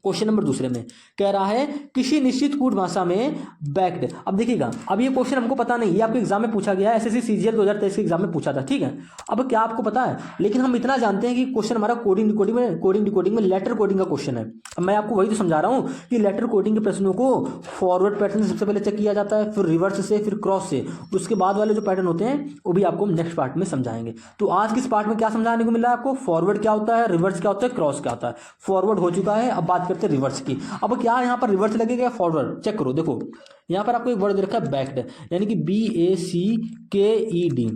क्वेश्चन नंबर दूसरे में कह रहा है किसी निश्चित कूट भाषा में बैक्ड। अब देखिएगा, अब ये क्वेश्चन हमको पता नहीं, ये आपके एग्जाम में पूछा गया है, एसएससी सीजीएल 2023 के एग्जाम में पूछा था, ठीक है। अब क्या आपको पता है? लेकिन हम इतना जानते हैं कि क्वेश्चन हमारा कोडिंग डिकोडिंग में लेटर कोडिंग का क्वेश्चन है। अब मैं आपको वही तो समझा रहा हूँ कि लेटर कोडिंग के प्रश्नों को फॉरवर्ड पैटर्न से सबसे पहले चेक किया जाता है, फिर रिवर्स से, फिर क्रॉस से, उसके बाद वाले जो पैटर्न होते हैं वो भी आपको नेक्स्ट पार्ट में समझाएंगे। तो आज के इस पार्ट में क्या समझाने को मिल रहा है आपको? फॉरवर्ड क्या होता है, रिवर्स क्या होता है, क्रॉस क्या होता है। फॉरवर्ड हो चुका है, अब बात करते हैं रिवर्स की। अब क्या यहाँ पर रिवर्स लगेगा, फॉरवर्ड? चेक करो, देखो यहाँ पर आपको एक वर्ड दे रखा है बैक्ड, यानी कि BACKED,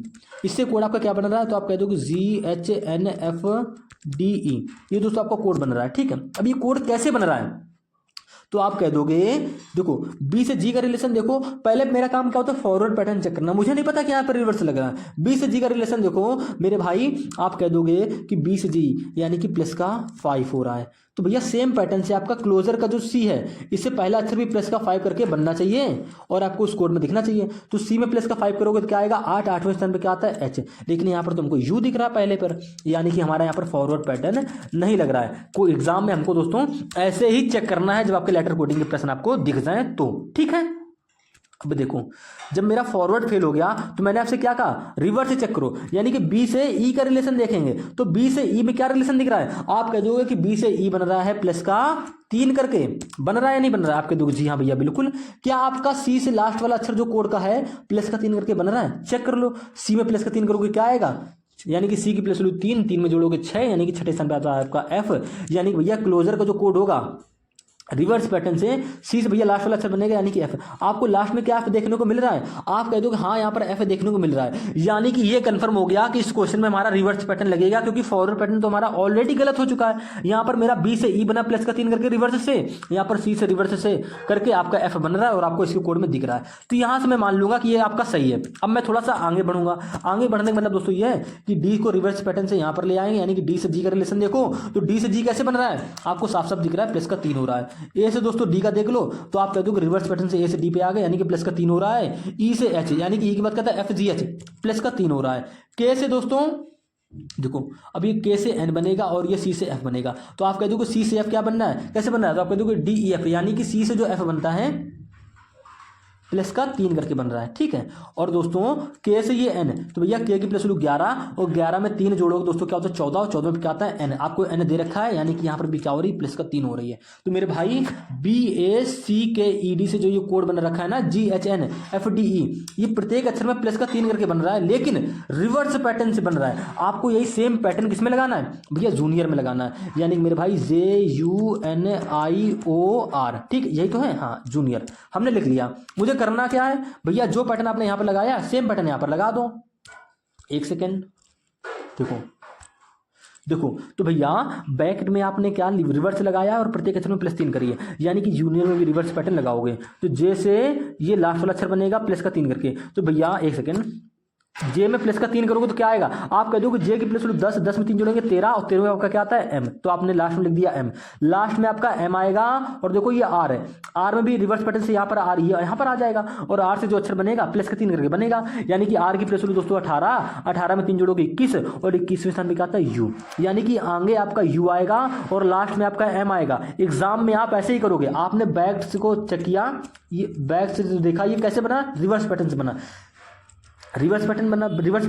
इससे कोड आपका क्या बन रहा है? तो आप कह दो कि GHNFDE, ये दोस्तों आपका कोड बन रहा है, ठीक है। अब ये कोड कैसे बन रहा है? तो आप कह दोगे, देखो बी से जी का रिलेशन देखो, पहले मेरा काम क्या होता है? फॉरवर्ड पैटर्न चेक करना, मुझे नहीं पता कि यहाँ पर रिवर्स लग रहा है। बी से जी का रिलेशन देखो मेरे भाई, आप कह दोगे कि बी से जी यानी कि प्लस का 5 हो रहा है, तो भैया सेम पैटर्न से आपका क्लोजर का जो सी है, इससे पहला अक्षर भी प्लस का 5 करके बनना चाहिए और आपको उस कोड में दिखना चाहिए। तो सी में प्लस का 5 करोगे तो क्या आएगा? 8, 8वें स्थान पे क्या आता है? एच। लेकिन यहाँ पर तुमको यू दिख रहा है पहले पर, यानी कि हमारा यहाँ पर फॉरवर्ड पैटर्न नहीं लग रहा है। कोई एग्जाम में हमको दोस्तों ऐसे ही चेक करना है जब आपके लेटर कोडिंग के प्रश्न आपको दिख जाए तो, ठीक है। अब देखो, जब मेरा फॉरवर्ड फेल हो गया तो मैंने आपसे क्या कहा? रिवर्स से चेक करो, यानी कि बी से ई का रिलेशन देखेंगे, तो बी से ई में क्या रिलेशन दिख रहा है? आप कह दोगे कि बी से ई बन रहा है प्लस का 3 करके, बन रहा है या नहीं बन रहा है? आप कह दोगे जी हाँ भैया बिल्कुल। क्या आपका सी से लास्ट वाला अक्षर जो कोड का है प्लस का 3 करके बन रहा है? चेक कर लो, सी में प्लस का 3 करोगे क्या आएगा? यानी कि सी की प्लस वैल्यू 3, 3 में जोड़ोगे 6, यानी कि छठे स्थान पे आता है आपका एफ, यानी कि भैया क्लोजर का जो कोड होगा रिवर्स पैटर्न से सी से भैया लास्ट वाला अक्षर बनेगा यानी कि एफ। आपको लास्ट में क्या एफ देखने को मिल रहा है, आप कह दो कि हाँ यहाँ पर एफ देखने को मिल रहा है, यानी कि ये कंफर्म हो गया कि इस क्वेश्चन में हमारा रिवर्स पैटर्न लगेगा, क्योंकि फॉरवर्ड पैटर्न तो हमारा ऑलरेडी गलत हो चुका है। यहाँ पर मेरा बी से ई बना प्लस का 3 करके रिवर्स से, यहाँ पर सी से रिवर्स से करके आपका एफ बन रहा है और आपको इसके कोड में दिख रहा है। तो यहाँ से मैं मान लूंगा कि ये आपका सही है। अब मैं थोड़ा सा आगे बढ़ूंगा। आगे बढ़ने का मतलब दोस्तों ये है कि डी को रिवर्स पैटर्न से यहाँ पर ले आएंगे, यानी कि डी से जी का रिलेशन देखो तो डी से जी कैसे बन रहा है, आपको साफ साफ दिख रहा है प्लस का 3 हो रहा है। ए से दोस्तों डी का देख लो तो आप कह दो कि रिवर्स पैटर्न से ए से डी पे आ गए, यानी कि प्लस का 3 हो रहा है। ई से एच, यानी कि ई की बात करता है एफ जी एच, प्लस का 3 हो रहा है। के से दोस्तों देखो अब ये के से एन बनेगा और ये सी से एफ बनेगा, तो आप कह दो कि सी से एफ क्या बनना है, कैसे बनना है, तो आप कह दो कि डी ई एफ, यानी कि सी से जो एफ बनता है प्लस का 3 करके बन रहा है। ठीक है, और दोस्तों के से ये एन, तो भैया के की प्लस वैल्यू 11 और 11 में 3 जोड़ोगे दोस्तों क्या होता है 14 और 14 में क्या आता है एन, आपको एन दे रखा है, यानी कि यहाँ पर भी क्या हो रही है प्लस का 3 हो रही है। तो मेरे भाई बी ए सी के ई डी से जो ये कोड बन रखा है ना G H N F D E, ये प्रत्येक अक्षर में प्लस का 3 करके बन रहा है, लेकिन रिवर्स पैटर्न से बन रहा है। आपको यही सेम पैटर्न किसमें लगाना है भैया, जूनियर में लगाना है, यानी कि मेरे भाई JUNIOR, ठीक यही तो है, हाँ जूनियर हमने लिख लिया। मुझे करना क्या है भैया, जो पैटर्न आपने यहां पर लगाया सेम पैटर्न यहां पर लगा दो। एक सेकेंड देखो देखो, तो भैया बैक में आपने क्या रिवर्स लगाया और प्रत्येक अक्षर में प्लस 3 करिए, यानी कि जूनियर में भी रिवर्स पैटर्न लगाओगे तो जे से ये लास्ट वाला अक्षर बनेगा प्लस का 3 करके। तो भैया एक सेकेंड, जे में प्लस का 3 करोगे तो क्या आएगा, आप कह दो कि जे की प्लस 10, 10 में 3 जोड़ेंगे 13 और 13 में आपका क्या आता है एम, तो आपने लास्ट में लिख दिया एम, लास्ट में आपका एम आएगा। और देखो ये आर है, आर में भी रिवर्स पैटर्न से यहाँ पर आर यहाँ पर आ जाएगा, और आर से जो अक्षर बनेगा प्लस का 3 करके बनेगा, यानी कि आर की प्लस दोस्तों 18, 18 में 3 जोड़ोगे 21 और 21वें स्थान पर क्या आता है यू, यानी कि आगे आपका यू आएगा और लास्ट में आपका एम आएगा। एग्जाम में आप ऐसे ही करोगे, आपने बैक को चेक किया, ये बैक से देखा ये कैसे बना, रिवर्स पैटर्न से बना, रिवर्स पैटर्न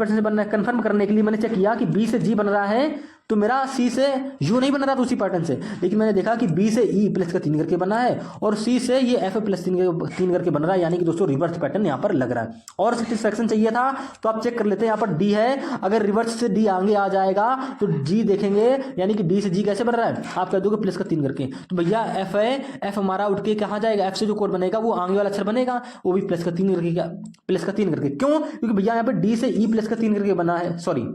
से बनना है। कंफर्म करने के लिए मैंने चेक किया कि बी से जी बन रहा है तो मेरा सी से यू नहीं बन रहा था उसी पैटर्न से, लेकिन मैंने देखा कि बी से ई प्लस का 3 करके बना है और सी से ये एफ प्लस 3 करके बन रहा है, यानी कि दोस्तों रिवर्स पैटर्न यहाँ पर लग रहा है। और सेटिस्फैक्शन चाहिए था तो आप चेक कर लेते हैं, यहाँ पर डी है, अगर रिवर्स से डी आगे आ जाएगा तो जी देखेंगे, यानी कि डी से जी कैसे बन रहा है, आप कह दोगे प्लस का 3 करके, तो भैया एफ है, एफ हमारा उठ के कहाँ जाएगा, एफ से जो कोड बनेगा वो आगे वाला अक्षर बनेगा, वो भी प्लस का 3 करके, प्लस का 3 करके। क्यों, क्योंकि भैया यहाँ पर डी से ई प्लस का 3 करके बना है, सॉरी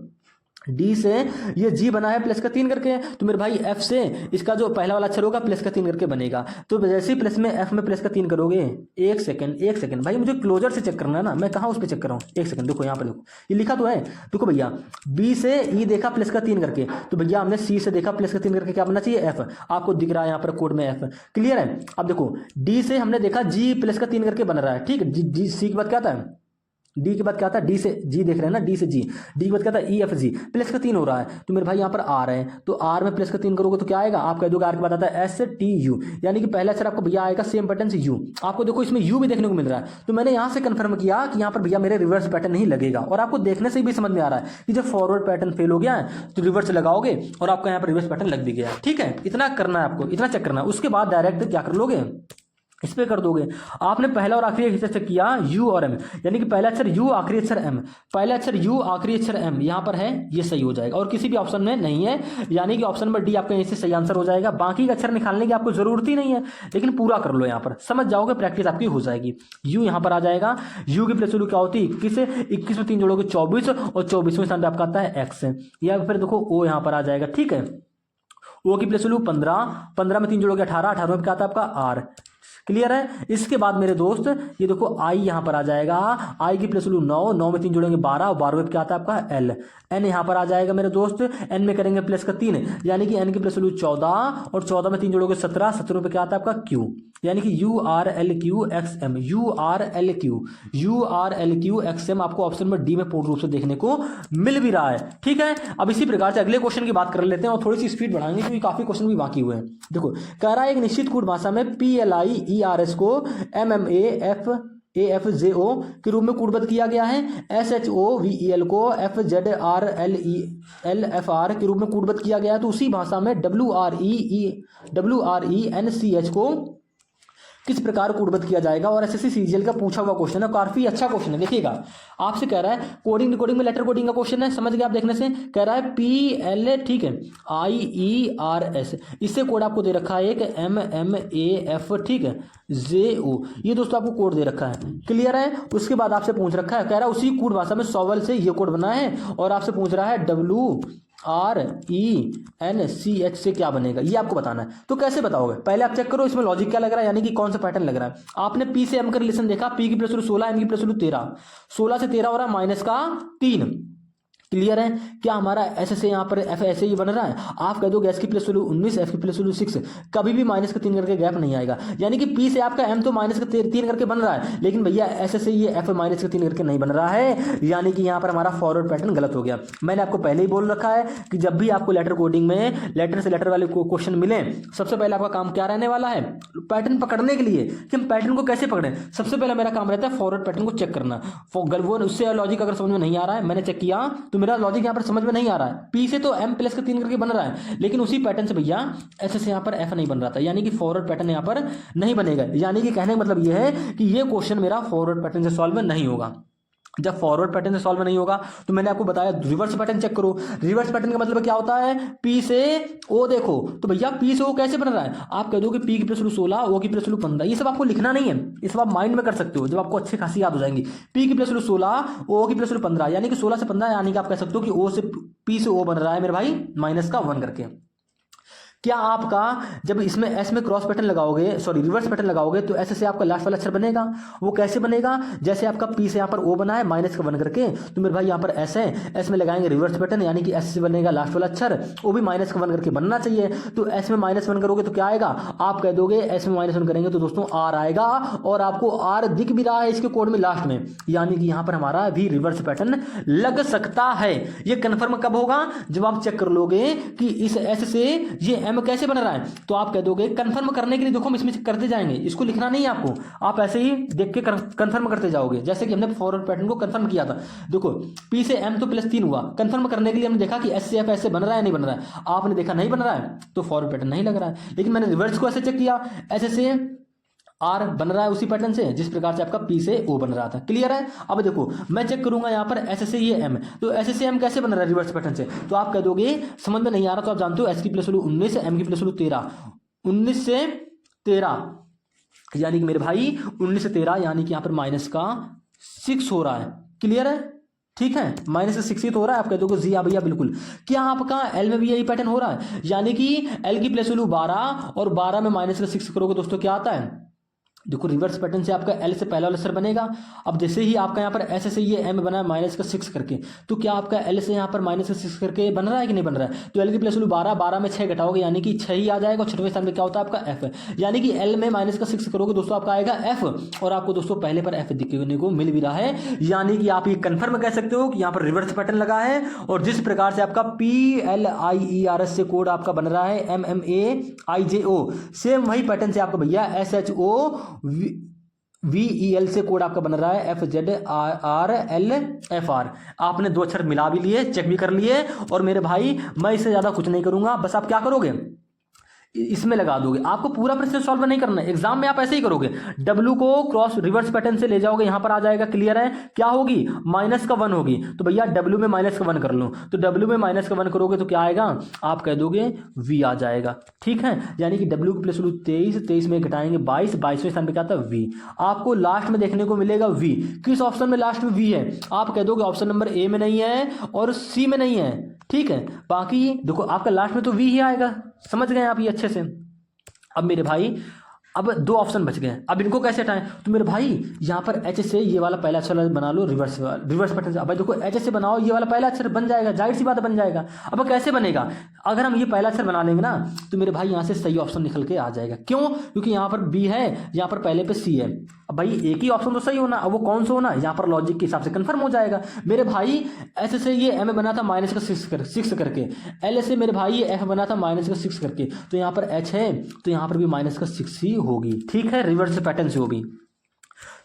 डी से ये जी बना है प्लस का 3 करके, तो मेरे भाई एफ से इसका जो पहला वाला अक्षर होगा प्लस का 3 करके बनेगा। तो जैसे ही प्लस में एफ में प्लस का 3 करोगे, एक सेकंड भाई मुझे क्लोजर से चेक करना है ना, मैं कहाँ उस पर चेक कर रहा हूँ, एक सेकंड देखो यहाँ पर देखो ये लिखा तो है, देखो भैया बी से ई देखा प्लस का 3 करके, तो भैया हमने सी से देखा प्लस का 3 करके क्या बनना चाहिए एफ, आपको दिख रहा है यहाँ पर कोड में एफ, क्लियर है। अब देखो डी से हमने देखा जी प्लस का 3 करके बन रहा है, ठीक है, जी सी की बात क्या आता है, डी के बाद क्या आता है डी से जी, देख रहे हैं ना डी से जी, डी के बाद क्या आता है ई एफ जी, प्लस का 3 हो रहा है, तो मेरे भाई यहाँ पर आर है, तो आर में प्लस का 3 करोगे तो क्या आएगा, आप कह दोगे आर के बाद आता है एस टी यू, यानी कि पहला अक्षर आपको भैया आएगा सेम पैटर्न से यू, आपको देखो इसमें यू भी देखने को मिल रहा है। तो मैंने यहाँ से कंफर्म किया कि यहाँ पर भैया मेरे रिवर्स पैटर्न नहीं लगेगा, और आपको देखने से भी समझ में आ रहा है कि जब फॉरवर्ड पैटर्न फेल हो गया है तो रिवर्स लगाओगे और आपका यहाँ पर रिवर्स पैटर्न लग भी गया, ठीक है। इतना करना है आपको, इतना चेक करना है, उसके बाद डायरेक्ट क्या कर लोगे, इस पे कर दोगे। आपने पहला और आखिरी अक्षर चेक किया यू और एम, यानी कि पहला अक्षर यू आखिरी अक्षर एम, पहला अक्षर यू आखिरी अक्षर एम यहाँ पर है, ये सही हो जाएगा, और किसी भी ऑप्शन में नहीं है, यानी कि ऑप्शन नंबर डी आपका यहीं से सही आंसर हो जाएगा। बाकी का अक्षर निकालने की आपको जरूरत ही नहीं है, लेकिन पूरा कर लो, यहाँ पर समझ जाओगे, प्रैक्टिस आपकी हो जाएगी। यू यहाँ पर आ जाएगा, यू की प्लस वैल्यू क्या होती है 21, 21 में 3 जोड़ोगे 24 और 24वें स्थान पर आपका आता है एक्स, या फिर देखो ओ यहाँ पर आ जाएगा, ठीक है, ओ की प्लस वैल्यू 15, 15 में 3 जोड़ोगे 18, 18 में क्या आता है आपका आर, क्लियर है। इसके बाद मेरे दोस्त ये देखो आई यहां पर आ जाएगा, आई की प्लस वैल्यू 9, 9 में 3 जोड़ेंगे 12 और 12 में क्या आता है आपका एल, एन यहां पर आ जाएगा मेरे दोस्त, एन में करेंगे प्लस का 3, यानी कि एन की प्लस वैल्यू 14 और 14 में 3 जोड़ोगे 17, 17 पे क्या आता है आपका क्यू, यानी कि U R L Q X M, U R L Q X M आपको ऑप्शन में डी में पूर्ण रूप से देखने को मिल भी रहा है, ठीक है। अब इसी प्रकार से अगले क्वेश्चन की बात कर लेते हैं और थोड़ी सी स्पीड बढ़ाएंगे क्योंकि काफी क्वेश्चन भी बाकी हुए हैं। देखो कह रहा है एक निश्चित कूट भाषा में PLIERS को MMAFAFJO के रूप में कूटबद्ध किया गया है, SHOVEL को FZRLELFR के रूप में कूटबद्ध किया गया है, तो उसी भाषा में WRENCH को किस प्रकार कोडबद्ध किया जाएगा, और एसएससी सीजीएल का पूछा हुआ क्वेश्चन है, काफी अच्छा क्वेश्चन है। देखिएगा आपसे कह रहा है कोडिंग डिकोडिंग में लेटर कोडिंग का क्वेश्चन है, समझ गए आप देखने से। कह रहा है PL, ठीक है, IERS, इससे कोड आपको दे रखा है एक MMAF, ठीक है, JO, ये दोस्तों आपको कोड दे रखा है। क्लियर है। उसके बाद आपसे पूछ रखा है, कह रहा है उसी कोड भाषा में सॉवल से ये कोड बना है, और आपसे पूछ रहा है WRENCH से क्या बनेगा, ये आपको बताना है। तो कैसे बताओगे, पहले आप चेक करो इसमें लॉजिक क्या लग रहा है, यानी कि कौन सा पैटर्न लग रहा है। आपने P से M का रिलेशन देखा, P की प्लस 16, M की प्लस 13, 16 से 13 हो रहा है -3। क्लियर है। क्या हमारा एस से यहाँ पर एफ ऐसे ही बन रहा है, आप कह दोगे एस की प्लस वैल्यू 19, एफ की प्लस वैल्यू 6, कभी भी -3 करके गैप नहीं आएगा। यानी कि पी से आपका एम तो -3 करके बन रहा है, लेकिन भैया एस से ये एफ -3 करके नहीं बन रहा है, यानी कि यहाँ पर हमारा फॉरवर्ड पैटर्न गलत हो गया। मैंने आपको पहले ही बोल रखा है कि जब भी आपको लेटर कोडिंग में लेटर से लेटर वाले क्वेश्चन मिले, सबसे पहले आपका काम क्या रहने वाला है, पैटर्न पकड़ने के लिए कि हम पैटर्न को कैसे पकड़ें। सबसे पहले मेरा काम रहता है फॉरवर्ड पैटर्न को चेक करना। वो उससे लॉजिक अगर समझ में नहीं आ रहा है, मैंने चेक किया तो मेरा लॉजिक यहाँ पर समझ में नहीं आ रहा है। पी से तो एम प्लस का 3 करके बन रहा है, लेकिन उसी पैटर्न से भैया ऐसे से यहाँ पर एफ नहीं बन रहा था, यानी कि फॉरवर्ड पैटर्न यहाँ पर नहीं बनेगा। यानी कि कहने का मतलब ये है कि ये क्वेश्चन मेरा फॉरवर्ड पैटर्न से सॉल्व नहीं होगा। जब फॉरवर्ड पैटर्न से सॉल्व नहीं होगा तो मैंने आपको बताया रिवर्स पैटर्न चेक करो। रिवर्स पैटर्न का मतलब क्या होता है, पी से ओ देखो, तो भैया पी से ओ कैसे बन रहा है, आप कह दोगे पी की प्लस 16, ओ की प्लस 15, ये सब आपको लिखना नहीं है, ये सब आप माइंड में कर सकते हो जब आपको अच्छी खासी याद हो जाएंगी। पी की प्लस 16, ओ की प्लस 15, यानी कि 16 से 15, यानी कि आप कह सकते हो कि ओ से पी से ओ बन रहा है मेरे भाई -1 करके। क्या आपका जब इसमें एस में क्रॉस पैटर्न लगाओगे, सॉरी रिवर्स पैटर्न लगाओगे, तो ऐसे से आपका लास्ट वाला अक्षर बनेगा। वो कैसे बनेगा, जैसे आपका पी से यहाँ पर ओ बना है -1 करके, तो मेरे भाई यहाँ पर एस है, एस में लगाएंगे रिवर्स पैटर्न, यानी कि एस से बनेगा लास्ट वाला अक्षर, वो भी -1 करके बनना चाहिए। तो एस में -1 करोगे तो क्या आएगा, आप कह दोगे एस में -1 करेंगे तो दोस्तों आर आएगा, और आपको आर दिख भी रहा है इसके कोड में लास्ट में, यानी कि यहाँ पर हमारा भी रिवर्स पैटर्न लग सकता है। ये कन्फर्म कब होगा, जब आप चेक कर लोगे कि इस एस से ये एम कैसे बन रहा है, तो आप कह दोगे कंफर्म करने के लिए देखो हम इसमें करते जाएंगे, इसको लिखना नहीं है आपको, आप ऐसे ही देख के कंफर्म करते जाओगे, जैसे कि हमने फॉरवर्ड पैटर्न को कंफर्म किया था। देखो पी से एम तो +3 हुआ, कंफर्म करने के लिए हमने देखा कि एस से एफ ऐसे बन रहा है नहीं बन रहा है, आपने देखा नहीं बन रहा है तो फॉरवर्ड पैटर्न नहीं लग रहा है। लेकिन मैंने रिवर्स को ऐसे चेक किया, ऐसे से आर बन रहा है उसी पैटर्न से जिस प्रकार से आपका पी से ओ बन रहा था। क्लियर है। अब देखो मैं चेक करूंगा यहाँ पर एस से ये एम, तो एस से एम कैसे बन रहा है रिवर्स पैटर्न से, तो आप कह दोगे समझ में नहीं आ रहा, तो आप जानते हो एस की प्लस 19, एम की प्लस 13, 19 से 13, यानी कि मेरे भाई 19 से 13, यानी कि यहाँ पर -6 हो रहा है। क्लियर है, ठीक है, -6 ही तो हो रहा है। आप कह दोगे जी हाँ भैया बिल्कुल। क्या आपका एल में भी यही पैटर्न हो रहा है, यानी कि एल की प्लस वैल्यू 12 और 12 में -6 करोगे दोस्तों क्या आता है, देखो रिवर्स पैटर्न से आपका एल से पहला वाला अक्षर बनेगा। अब जैसे ही आपका यहाँ पर ऐसे से ये एम बना है -6 करके, तो क्या आपका एल से यहाँ पर -6 करके बन रहा है कि नहीं बन रहा है, तो एल की प्लस वैल्यू 12, 12 में 6 घटाओगे यानी कि 6 ही आ जाएगा, और 6वें स्थान में क्या होता है आपका एफ, यानी कि एल में -6 करोगे दोस्तों आपका आएगा एफ, और आपको दोस्तों पहले पर एफ दिखने को मिल भी रहा है, यानी कि आप ये कंफर्म कह सकते हो कि यहाँ पर रिवर्स पैटर्न लगा है। और जिस प्रकार से आपका PLIERS से कोड आपका बन रहा है MMAIJO, सेम वही पैटर्न से आपका भैया SHO VEL से कोड आपका बन रहा है FZRLFR। आपने 2 अक्षर मिला भी लिए, चेक भी कर लिए, और मेरे भाई मैं इससे ज्यादा कुछ नहीं करूंगा, बस आप क्या करोगे इसमें लगा दोगे। आपको पूरा प्रश्न सॉल्व नहीं करना है, एग्जाम में आप ऐसे ही करोगे, W को क्रॉस रिवर्स पैटर्न से ले जाओगे, यहां पर आ जाएगा। क्लियर है, क्या होगी -1 होगी, तो भैया W में -1 कर लो, तो W में -1 करोगे तो क्या आएगा, आप कह दोगे V आ जाएगा। ठीक है, यानी कि W की प्लस 23, 23 में घटाएंगे 22, 22वें स्थान पे क्या आता है V, आपको लास्ट में देखने को मिलेगा V। किस ऑप्शन में लास्ट में V है, आप कह दोगे ऑप्शन नंबर A में नहीं है और C में नहीं है। ठीक है, बाकी देखो आपका लास्ट में तो V ही आएगा, समझ गए आप ये अच्छे से। अब मेरे भाई अब 2 ऑप्शन बच गए, अब इनको कैसे हटाएं, तो मेरे भाई यहाँ पर H से ये वाला पहला अक्षर बना लो रिवर्स पैटर्न से। अब देखो H से बनाओ, ये वाला पहला अक्षर बन जाएगा, जाहिर सी बात बन जाएगा। अब कैसे बनेगा, अगर हम ये पहला अक्षर बना लेंगे ना, तो मेरे भाई यहाँ से सही ऑप्शन निकल के आ जाएगा। क्यों, क्योंकि यहाँ पर B है, यहाँ पर पहले पे C है। अब भाई एक ही ऑप्शन तो सही होना, अब वो कौन सा होना, यहाँ पर लॉजिक के हिसाब से कंफर्म हो जाएगा। मेरे भाई ऐसे से ये M बना था -6 करके, L से मेरे भाई ये F बना था -6 करके, तो यहाँ पर H है तो यहाँ पर भी -6 ही होगी। ठीक है, रिवर्स पैटर्न से होगी।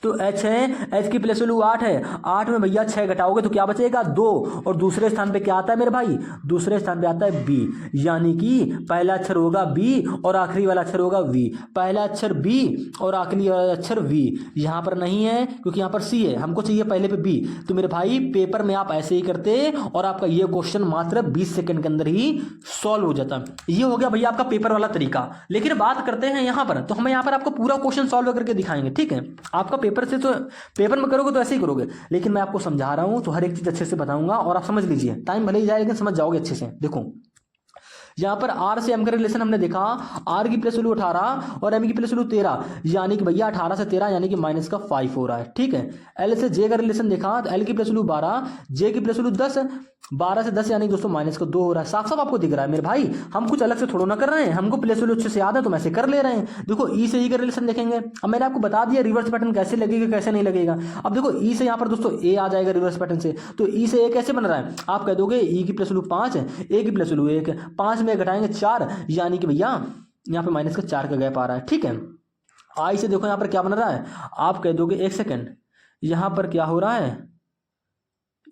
तो एच है, एच की प्लेस वैल्यू 8 है, 8 में भैया 6 घटाओगे तो क्या बचेगा 2, और दूसरे स्थान पे क्या आता है मेरे भाई, दूसरे स्थान पे आता है बी, यानी कि पहला अक्षर होगा बी और आखिरी वाला अक्षर होगा वी। पहला अक्षर बी और आखिरी वाला अक्षर वी, यहाँ पर नहीं है क्योंकि यहाँ पर सी है, हमको चाहिए पहले पे बी। तो मेरे भाई पेपर में आप ऐसे ही करते और आपका ये क्वेश्चन मात्र 20 सेकंड के अंदर ही सॉल्व हो जाता। ये हो गया भैया आपका पेपर वाला तरीका। लेकिन बात करते हैं यहाँ पर, तो हम यहाँ पर आपको पूरा क्वेश्चन सॉल्व करके दिखाएंगे, ठीक है। आपका पेपर से तो पेपर में करोगे तो ऐसे ही करोगे, लेकिन मैं आपको समझा रहा हूँ तो हर एक चीज अच्छे से बताऊंगा और आप समझ लीजिए। टाइम भले ही जाए लेकिन समझ जाओगे अच्छे से। देखो यहाँ पर आर से एम का रिलेशन हमने देखा, आर की प्लेस वैल्यू 18 और एम की प्लेस वैल्यू 13, यानी कि भैया 18 से 13 यानी कि माइनस का 5 हो रहा है, ठीक है। एल से जे का रिलेशन देखा तो एल की प्लेस वैल्यू 12, जे की प्लेस वैल्यू 10, 12 से 10 यानी कि दोस्तों माइनस का 2 हो रहा है। साफ साफ आपको दिख रहा है मेरे भाई, हम कुछ अलग से थोड़ा ना कर रहे हैं, हमको प्लेस वैल्यू अच्छे से याद है तो हम ऐसे कर ले रहे हैं। देखो ई से ई का रिलेशन देखेंगे, अब मैंने आपको बता दिया रिवर्स पैटर्न कैसे लगेगा कैसे नहीं लगेगा। अब देखो ई से यहाँ पर दोस्तों ए आ जाएगा रिवर्स पैटर्न से, तो ई से ए कैसे बन रहा है, आप कह दोगे ई की प्लेस वैल्यू 5, ए की प्लेस वैल्यू 1, 5 में घटाएंगे 4, यानी कि भैया यहाँ पे माइनस का 4 का गैप आ रहा है, ठीक है। आई से देखो यहाँ पर क्या बन रहा है, आप कह दोगे एक सेकेंड, यहाँ पर क्या हो रहा है,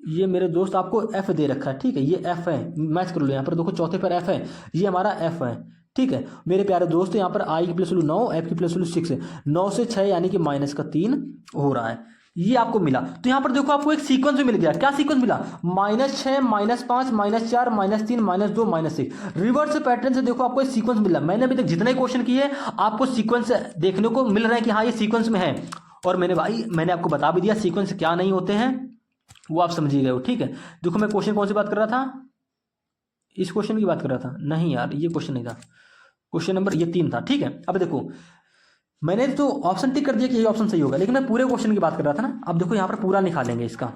ये मेरे दोस्त आपको एफ दे रखा है, ठीक है, ये एफ है, मैच कर लो यहाँ पर देखो चौथे पर एफ है, ये हमारा एफ है, ठीक है मेरे प्यारे दोस्त। यहाँ पर आई की प्लेस वैल्यू 9, एफ की प्लेस वैल्यू 6, 9 से 6 यानी कि माइनस का 3 हो रहा है, ये आपको मिला। तो यहाँ पर देखो आपको एक सीक्वेंस भी मिल गया, क्या सीक्वेंस मिला, -6, -5, -4, -3, -2, -6, रिवर्स पैटर्न से देखो आपको एक सीक्वेंस मिला। मैंने अभी तक जितने क्वेश्चन किए आपको सीक्वेंस देखने को मिल रहा है कि हाँ ये सीक्वेंस में है, और मैंने आपको बता भी दिया सीक्वेंस क्या नहीं होते हैं, वो आप समझिए गए हो, ठीक है। देखो मैं क्वेश्चन कौन सी बात कर रहा था, इस क्वेश्चन की बात कर रहा था, नहीं यार ये क्वेश्चन नहीं था, क्वेश्चन नंबर ये 3 था, ठीक है। अब देखो मैंने तो ऑप्शन टिक कर दिया कि ये ऑप्शन सही होगा, लेकिन मैं पूरे क्वेश्चन की बात कर रहा था ना। अब देखो यहाँ पर पूरा निकालेंगे इसका,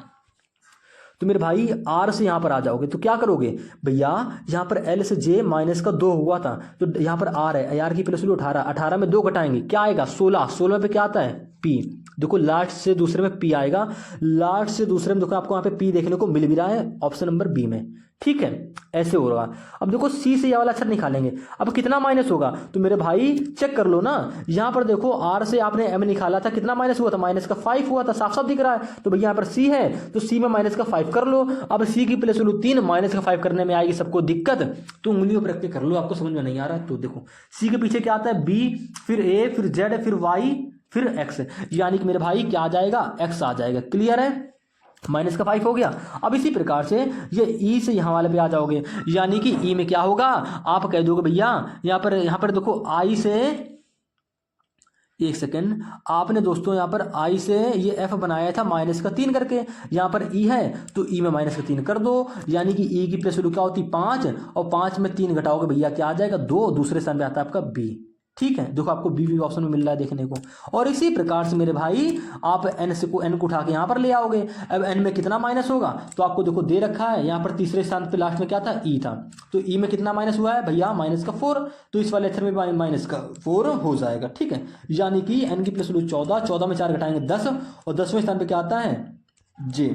तो मेरे भाई आर से यहाँ पर आ जाओगे तो क्या करोगे भैया, यहाँ पर एल से जे माइनस का 2 हुआ था, तो यहाँ पर आर है, आर की प्लेस वैल्यू 18, 18 में 2 घटाएंगे क्या आएगा 16, 16 पे क्या आता है पी, देखो लास्ट से दूसरे में पी आएगा, लास्ट से दूसरे में देखो आपको यहाँ पे पी देखने को मिल भी रहा है ऑप्शन नंबर बी में, ठीक है, ऐसे हो रहा। अब देखो सी से ये वाला अक्षर निकालेंगे, अब कितना माइनस होगा, तो मेरे भाई चेक कर लो ना, यहाँ पर देखो आर से आपने एम निकाला था, कितना माइनस हुआ था, माइनस का 5 हुआ था, साफ साफ दिख रहा है। तो भैया यहाँ पर सी है तो सी में माइनस का 5 कर लो। अब सी की प्लेस वैल्यू 3, माइनस का 5 करने में आएगी सबको दिक्कत, तो उंगलियों पर रख के कर लो, आपको समझ में नहीं आ रहा है तो देखो सी के पीछे क्या आता है बी, फिर ए, फिर जेड, फिर वाई, फिर एक्स, यानी कि मेरे भाई क्या आ जाएगा एक्स आ जाएगा, क्लियर है, माइनस का 5 हो गया। अब इसी प्रकार से ये ई से यहाँ वाले पे आ जाओगे, यानी कि ई में क्या होगा, आप कह दोगे भैया यहाँ पर देखो आई से, एक सेकेंड, आपने दोस्तों यहाँ पर आई से ये एफ बनाया था माइनस का 3 करके, यहाँ पर ई है तो ई में माइनस का 3 कर दो, यानी कि ई की प्लेस वैल्यू क्या होती 5, और 5 में 3 घटाओगे भैया क्या आ जाएगा 2, दूसरे स्थान पे आता है आपका बी, ठीक है। देखो आपको बी ऑप्शन में मिल रहा है देखने को। और इसी प्रकार से मेरे भाई आप एन से को एन को उठा के यहाँ पर ले आओगे। अब एन में कितना माइनस होगा, तो आपको देखो दे रखा है यहाँ पर तीसरे स्थान पे लास्ट में क्या था ई था, तो ई में कितना माइनस हुआ है भैया माइनस का 4, तो इस वाले अक्षर में माइनस का 4 हो जाएगा, ठीक है। यानी कि एन की प्लस 14, 14 में 4 घटाएंगे 10, और 10वें स्थान पे क्या आता है जे।